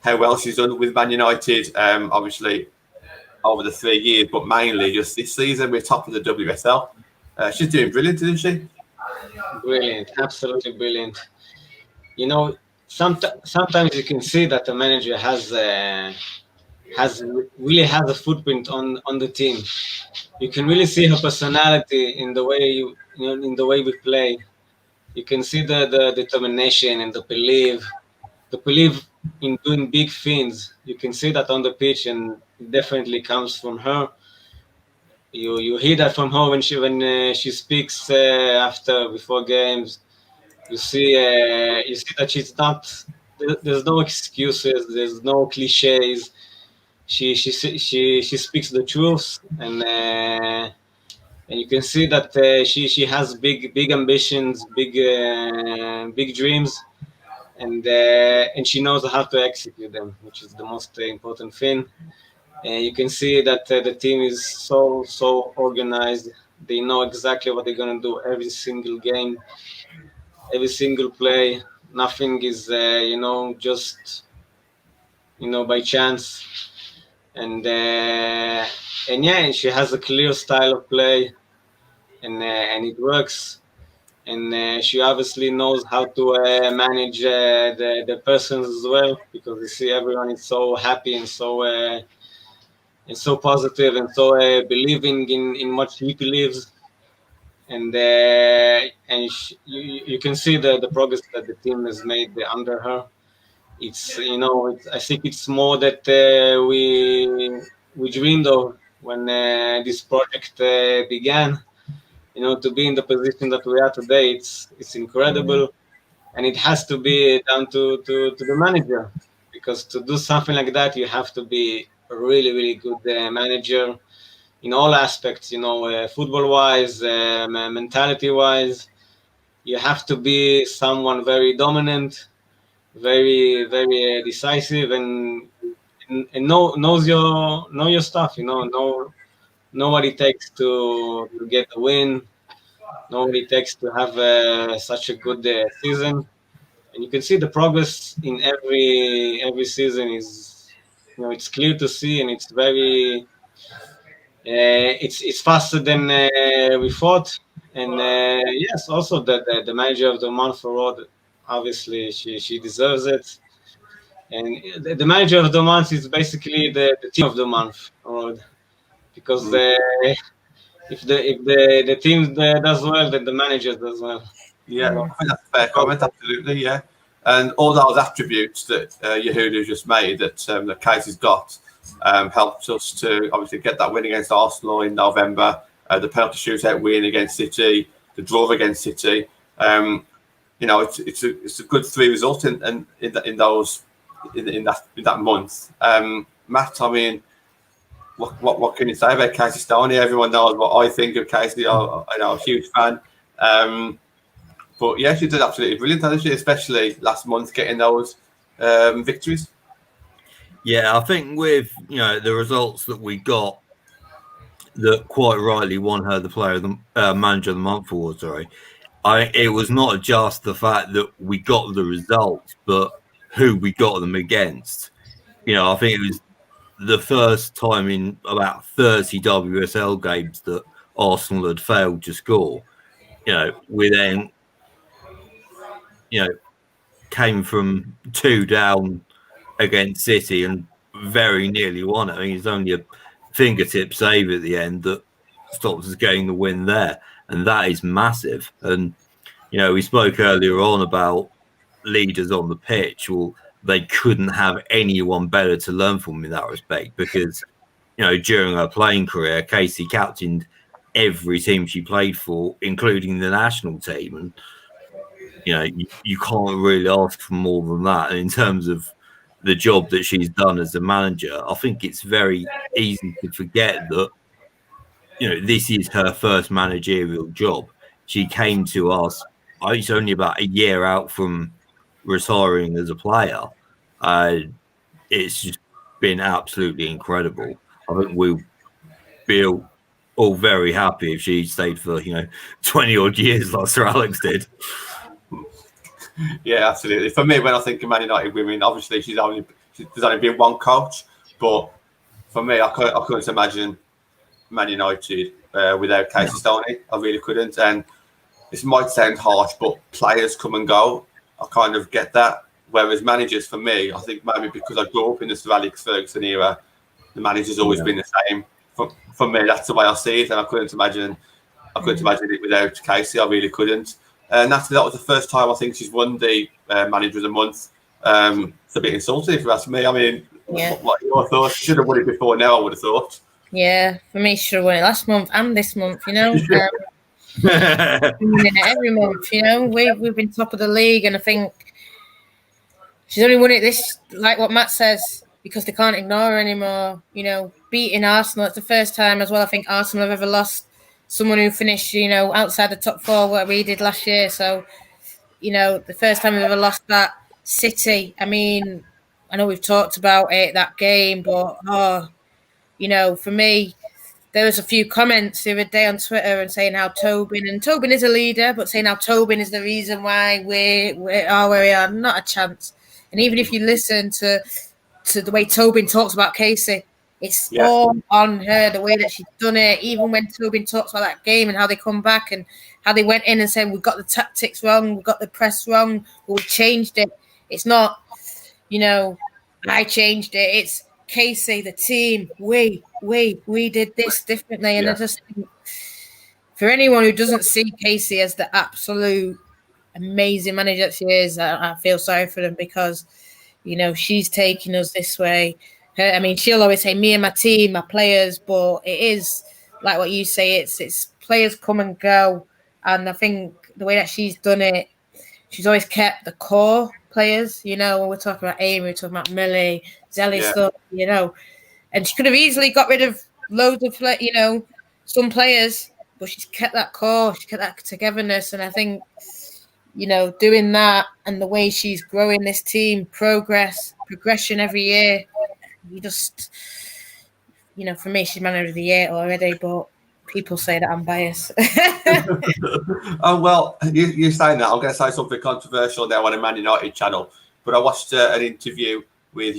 how well she's done with Man United, obviously over the 3 years, but mainly just this season? We're top of the WSL. She's doing brilliant, isn't she? Brilliant, absolutely brilliant. Sometimes you can see that the manager has really has a footprint on the team. You can really see her personality in the way in the way we play. You can see the determination and the belief in doing big things. You can see that on the pitch, and it definitely comes from her. You hear that from her when she speaks before games. You see that she's not. There's no excuses. There's no cliches. She speaks the truth, and you can see that she has big ambitions, big dreams, and she knows how to execute them, which is the most important thing. And you can see that the team is so organized. They know exactly what they're gonna do every single game, every single play. Nothing is just by chance. And yeah, she has a clear style of play, and it works. And she obviously knows how to manage the persons as well, because you see everyone is so happy and so positive and so believing in what she believes. And you can see the progress that the team has made under her. I think it's more that we dreamed of when this project began. To be in the position that we are today, it's incredible, and it has to be down to the manager, because to do something like that, you have to be a really good manager in all aspects. Football wise, mentality wise, you have to be someone very dominant, very decisive, and knows your stuff. Know what it takes to get the win. Know what it takes to have such a good season. And you can see the progress in every season is, it's clear to see, and it's very it's faster than we thought. And yes, also the manager of the month award, obviously she deserves it. And the manager of the month is basically the team of the month award, because if the team does well, then the manager does well. Yeah, I think that's a fair comment. Absolutely, yeah. And all those attributes that Yehuda just made that Casey's got helped us to obviously get that win against Arsenal in November, the penalty shootout win against City, the draw against City. It's a good 3 results in that month. Matt, I mean, what can you say about Casey Stoney? Everyone knows what I think of Casey. I'm a huge fan. But yeah, she did absolutely brilliant, hasn't she? Especially last month, getting those victories. Yeah, I think with the results that we got, that quite rightly won her the player of the manager of the month award. Sorry, it was not just the fact that we got the results, but who we got them against. I think it was the first time in about 30 WSL games that Arsenal had failed to score. We then came from 2 down against City and very nearly won it. I mean, it's only a fingertip save at the end that stops us getting the win there, and that is massive. And we spoke earlier on about leaders on the pitch. Well, they couldn't have anyone better to learn from in that respect, because during her playing career, Casey captained every team she played for, including the national team, and you can't really ask for more than that. And in terms of the job that she's done as a manager, I think it's very easy to forget that this is her first managerial job. She came to us, it's only about a year out from retiring as a player. It's just been absolutely incredible. I think we'll be all very happy if she stayed for 20 odd years like Sir Alex did. Yeah, absolutely. For me, when I think of Man United women, obviously there's only been one coach, but for me, I couldn't imagine Man United without Casey Stoney. I really couldn't. And this might sound harsh, but players come and go. I kind of get that. Whereas managers, for me, I think maybe because I grew up in the Sir Alex Ferguson era, the manager's always been the same. For me, that's the way I see it, and I couldn't imagine it without Casey. I really couldn't. Natalie, that was the first time I think she's won the Manager of the Month. It's a bit insulting if you ask me. I mean, what your thoughts? Should have won it before now, I would have thought. Yeah, for me, she should have won it last month and this month, you know. Winning it every month, you know. We've been top of the league, and I think she's only won it this, like what Matt says, because they can't ignore her anymore. You know, beating Arsenal, it's the first time as well I think Arsenal have ever lost someone who finished, you know, outside the top four, what we did last year. So, you know, the first time we've ever lost that. City, I mean, I know we've talked about it, that game, but, you know, for me, there was a few comments the other day on Twitter and saying how Tobin is a leader, but saying how Tobin is the reason why we are where we are. Not a chance. And even if you listen to the way Tobin talks about Casey, it's all on her, the way that she's done it. Even when Tobin talks about that game and how they come back and how they went in and said, we've got the tactics wrong, we've got the press wrong, but we've changed it. It's not, you know, I changed it. It's Casey, the team, we did this differently. And I just think, for anyone who doesn't see Casey as the absolute amazing manager that she is, I feel sorry for them, because, you know, she's taking us this way. I mean, she'll always say me and my team, my players, but it is like what you say, it's players come and go. And I think the way that she's done it, she's always kept the core players, you know, when we're talking about Amy, we're talking about Millie, Zelly stuff, you know, and she could have easily got rid of loads of, you know, some players, but she's kept that core, she kept that togetherness. And I think, you know, doing that and the way she's growing this team, progression every year, you just, you know, for me, she's manager of the year already, but people say that I'm biased. Oh, well, you're saying that. I'm going to say something controversial now on a Man United channel, but I watched an interview with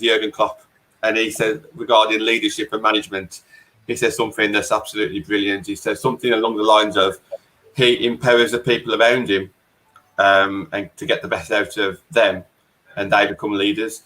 Jurgen Klopp, and he said regarding leadership and management, he says something that's absolutely brilliant. He says something along the lines of he empowers the people around him and to get the best out of them, and they become leaders.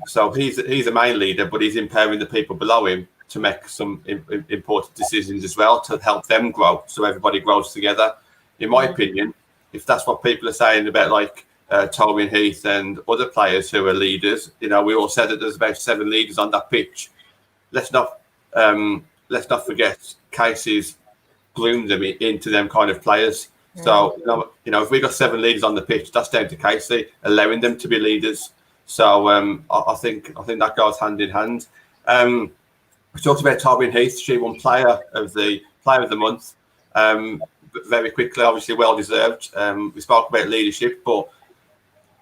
So he's a main leader, but he's empowering the people below him to make some important decisions as well, to help them grow, so everybody grows together. In my opinion, if that's what people are saying about like Tobin Heath and other players who are leaders, you know, we all said that there's about 7 leaders on that pitch. Let's not forget Casey's groomed them into them kind of players. So you know, if we got 7 leaders on the pitch, that's down to Casey allowing them to be leaders. So I think that goes hand in hand. We talked about Tobin Heath. She won Player of the Month very quickly, obviously well deserved. We spoke about leadership, but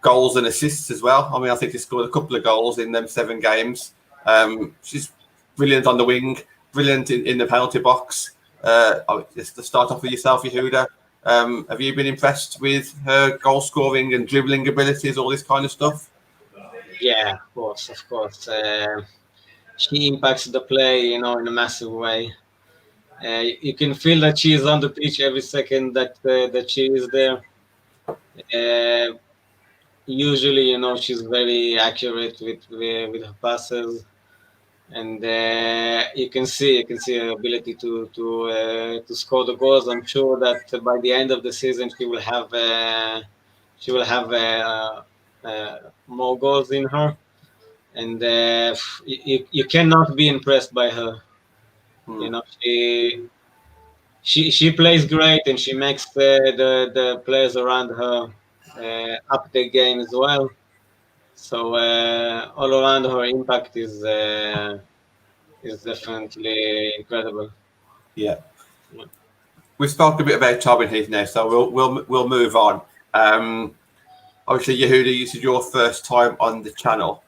goals and assists as well. I mean, I think she scored a couple of goals in them 7 games. She's brilliant on the wing, brilliant in the penalty box. Just to start off with yourself, Yehuda, have you been impressed with her goal scoring and dribbling abilities, all this kind of stuff? Yeah, of course. She impacts the play, you know, in a massive way. You can feel that she is on the pitch every second that she is there. Usually, you know, she's very accurate with her passes, and you can see her ability to score the goals. I'm sure that by the end of the season, she will have more goals in her. And you cannot be impressed by her. You know, she plays great, and she makes the players around her up their game as well. So all around, her impact is definitely incredible. Yeah. We spoke a bit about Tobin Heath now, so we'll move on. Obviously, Yehuda, this is your first time on the channel.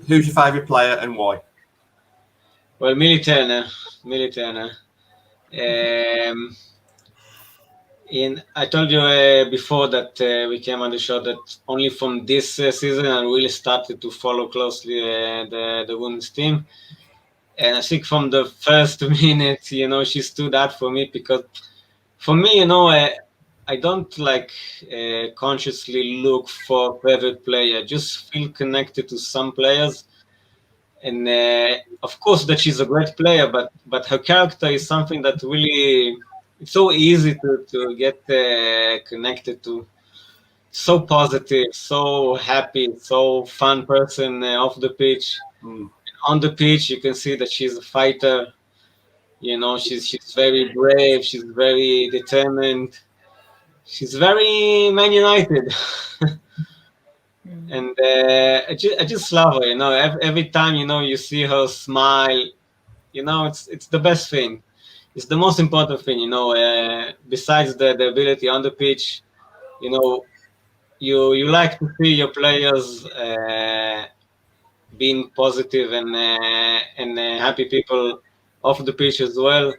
Who's your favourite player and why? Well, Millie Turner. I told you before that we came on the show that only from this season I really started to follow closely the women's team. And I think from the first minute, you know, she stood out for me, because for me, you know, I don't like consciously look for favorite player. I just feel connected to some players. And of course that she's a great player, but her character is something that really, it's so easy to get connected to. So positive, so happy, so fun person off the pitch. On the pitch, you can see that she's a fighter. You know, she's very brave. She's very determined. She's very Man United. And I just love her. You know, every time, you know, you see her smile, you know, it's the best thing. It's the most important thing, you know, besides the ability on the pitch. You know, you like to see your players being positive and happy people off the pitch as well.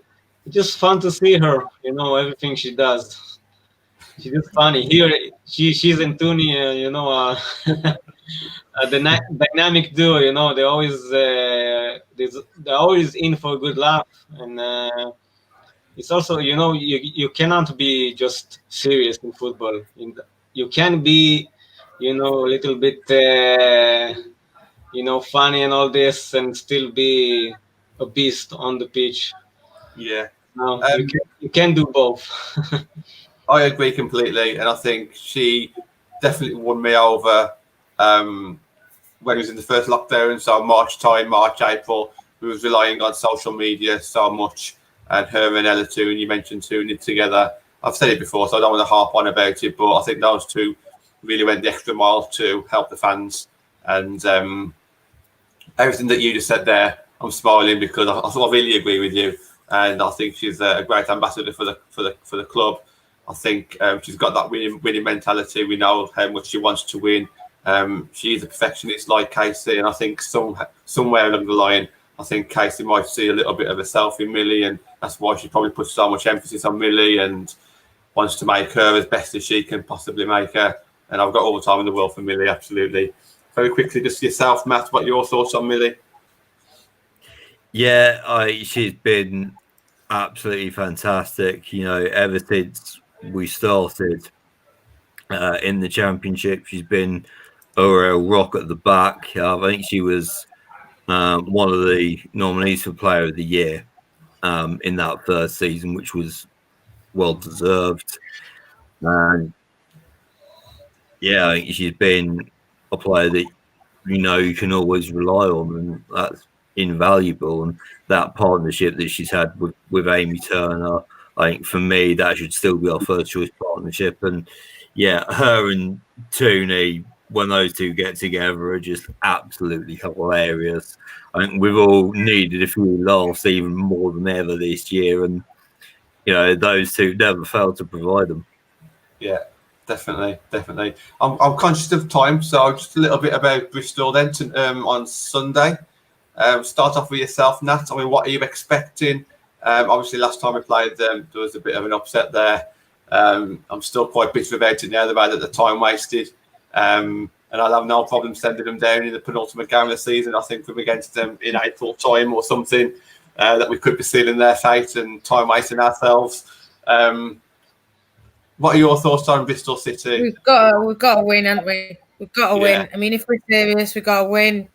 It's just fun to see her, you know, everything she does. She's just funny. Here, she's and Tony, you know, the dynamic duo. You know, they're always in for a good laugh, and it's also, you know, you cannot be just serious in football. You can be, you know, a little bit, you know, funny and all this, and still be a beast on the pitch. Yeah. No, you can do both. I agree completely, and I think she definitely won me over when it was in the first lockdown. So March, April, we was relying on social media so much, and her and Ella too, and you mentioned Tony together. I've said it before, so I don't want to harp on about it, but I think those two really went the extra mile to help the fans, and everything that you just said there, I'm smiling because I really agree with you, and I think she's a great ambassador for the club. I think she's got that winning mentality. We know how much she wants to win. She's a perfectionist like Casey, and I think somewhere along the line, I think Casey might see a little bit of herself in Millie, and that's why she probably puts so much emphasis on Millie and wants to make her as best as she can possibly make her. And I've got all the time in the world for Millie, absolutely. Very quickly, just yourself, Matt, what are your thoughts on Millie? Yeah, she's been absolutely fantastic. You know, ever since we started in the championship, she's been a real rock at the back. I think she was one of the nominees for Player of the Year in that first season, which was well deserved. And yeah, I think she's been a player that you know you can always rely on, and that's invaluable. And that partnership that she's had with Amy Turner, I think for me that should still be our first choice partnership. And yeah, her and Tony, when those two get together, are just absolutely hilarious. I think we've all needed a few laughs even more than ever this year, and you know those two never fail to provide them. Yeah, definitely. I'm conscious of time, so just a little bit about Bristol then on Sunday. Start off with yourself, Nat. I mean, what are you expecting? Obviously, last time we played them, there was a bit of an upset there. I'm still quite bitter about it now, the way that the time wasted. And I'll have no problem sending them down in the penultimate game of the season. I think we're against them in April time or something, that we could be sealing their fate and time wasting ourselves. What are your thoughts on Bristol City? We've got to win, haven't we? We've got to win. I mean, if we're serious, we've got to win.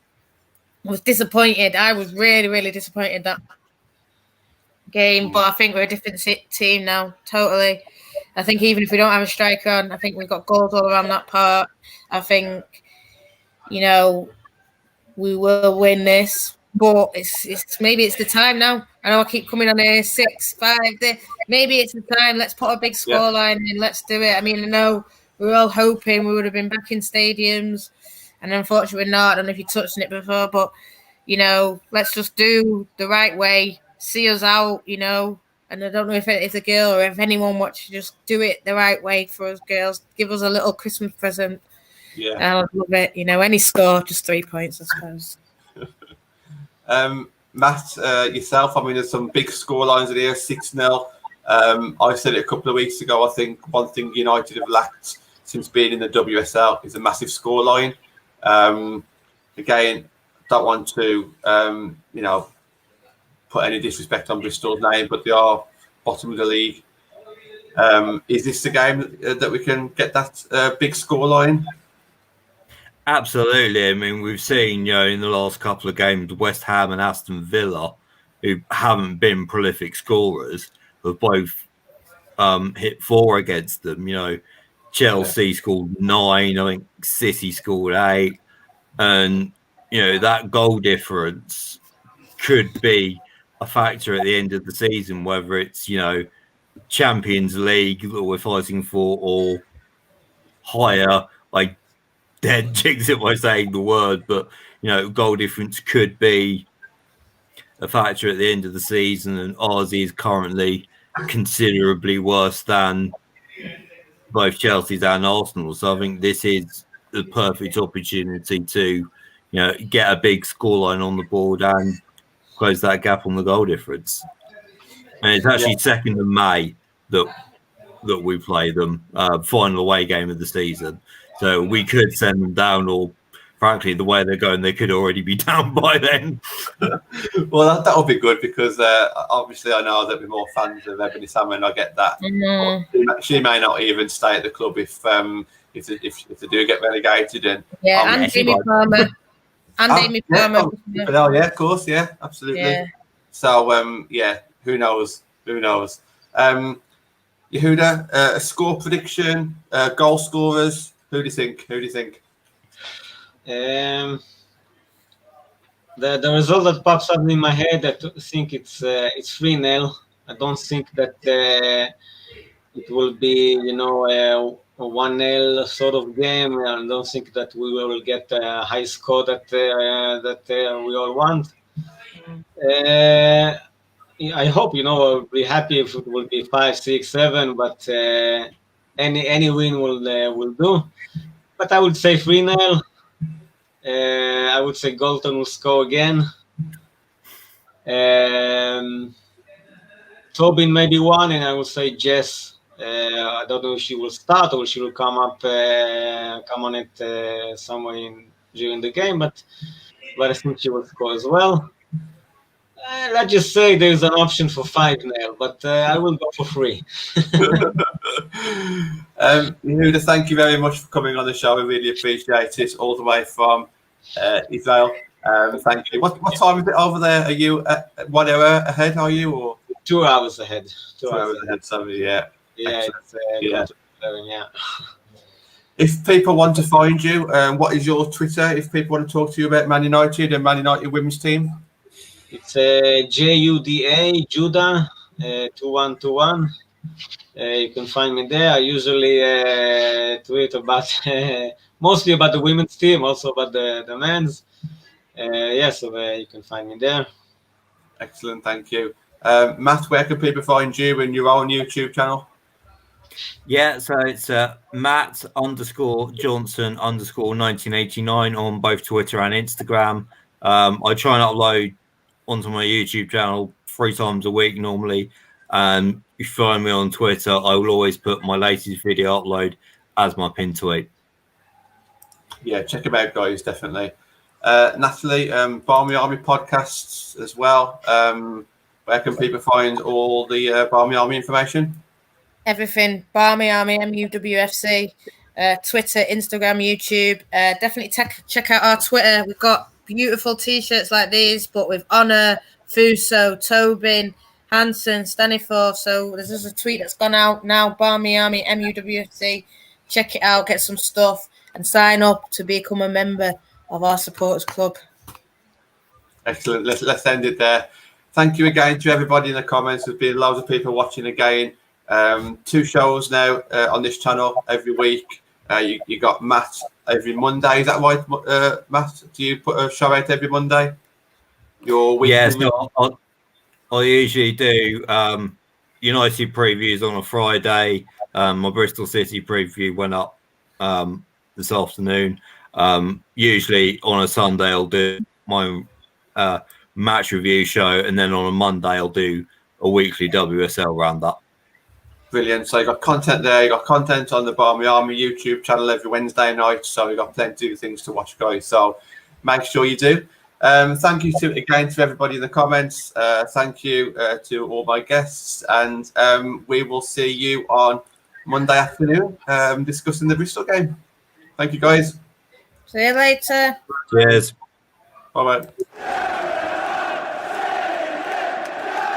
I was disappointed. I was really, really disappointed that game, but I think we're a different team now, totally. I think even if we don't have a striker on, I think we've got goals all around that part. I think, you know, we will win this, but maybe it's the time now. I know I keep coming on here 6-5. Maybe it's the time. Let's put a big scoreline in. Let's do it. I mean, I know we're all hoping we would have been back in stadiums, and unfortunately we're not. I don't know if you touched on it before, but, you know, let's just do the right way. See us out, you know. And I don't know if it's a girl or if anyone watches, just do it the right way for us girls. Give us a little Christmas present. Yeah. I love it. You know, any score, just 3 points, I suppose. Matt, yourself, I mean, there's some big score lines in here, 6-0. I said it a couple of weeks ago. I think one thing United have lacked since being in the WSL is a massive score line. Again, don't want to, you know, put any disrespect on Bristol's name, but they are bottom of the league. Is this the game that we can get that big score line? Absolutely. I mean, we've seen, in the last couple of games, West Ham and Aston Villa, who haven't been prolific scorers, have both hit 4 against them. Chelsea scored 9, I think City scored 8. And, that goal difference could be a factor at the end of the season, whether it's, Champions League that we're fighting for or higher. I dead jigs it by saying the word, but goal difference could be a factor at the end of the season, and ours is currently considerably worse than both Chelsea's and Arsenal. So I think this is the perfect opportunity to get a big scoreline on the board and close that gap on the goal difference. And it's actually 2nd of May that we play them, final away game of the season. So we could send them down, or frankly, the way they're going, they could already be down by then. Well, that'll be good because obviously I know there'll be more fans of Ebony Salmon. I get that. She may not even stay at the club if they do get relegated. And and Jamie Palmer. And Jamie Palmer. Oh, yeah, of course, yeah, absolutely. Yeah. So, who knows? Yehuda, a score prediction, goal scorers. Who do you think? The result that pops up in my head, I think it's 3-0. I don't think that it will be, a 1-0 sort of game. I don't think that we will get a high score that we all want. I hope, I'll be happy if it will be 5, 6, 7, but any win will do. But I would say 3-0. I would say Galton will score again. Tobin maybe 1, and I would say Jess. I don't know if she will start or she will come on it somewhere during the game, but I think she will score as well. Let's just say there's an option for 5-0, but I will go for 3. Yehuda, thank you very much for coming on the show. We really appreciate it, all the way from Israel. Thank you. What time is it over there? Are you 1 hour ahead? Are you, or 2 hours ahead? 2 hours ahead. Sorry, yeah. Yeah. If people want to find you, what is your Twitter? If people want to talk to you about Man United and Man United women's team, it's JUDA Judah 2121. You can find me there. I usually tweet about mostly about the women's team, also about the men's. So you can find me there. Excellent, thank you. Matt, where can people find you and your own YouTube channel? Yeah, so it's Matt_Johnson_1989 on both Twitter and Instagram. I try and upload onto my YouTube channel 3 times a week normally. If you find me on Twitter, I will always put my latest video upload as my pin tweet. Yeah, check them out, guys, definitely. Natalie, Barmy Army podcasts as well. Where can people find all the Barmy Army information? Everything. Barmy Army MUWFC. Twitter, Instagram, YouTube. Definitely check out our Twitter. We've got beautiful T-shirts like these, but with Honor, Fuso, Tobin, Hansen, Staniforth. So there's just a tweet that's gone out now. Barmy Army MUWFC. Check it out. Get some stuff and sign up to become a member of our supporters club. Excellent. Let's end it there. Thank you again to everybody in the comments. There's been loads of people watching again. 2 shows now on this channel every week. You got Matt every Monday. Is that right, Matt? Do you put a show out every Monday? Your week? Yes, I usually do United previews on a Friday. My Bristol City preview went up this afternoon. Usually on a Sunday I'll do my match review show, and then on a Monday I'll do a weekly WSL roundup. Brilliant. So you got content there. You got content on the Barmy Army YouTube channel every Wednesday night. So you got plenty of things to watch, guys. So make sure you do. Thank you again to everybody in the comments. Thank you to all my guests, and we will see you on Monday afternoon discussing the Bristol game. Thank you, guys. See you later. Cheers. Bye, mate.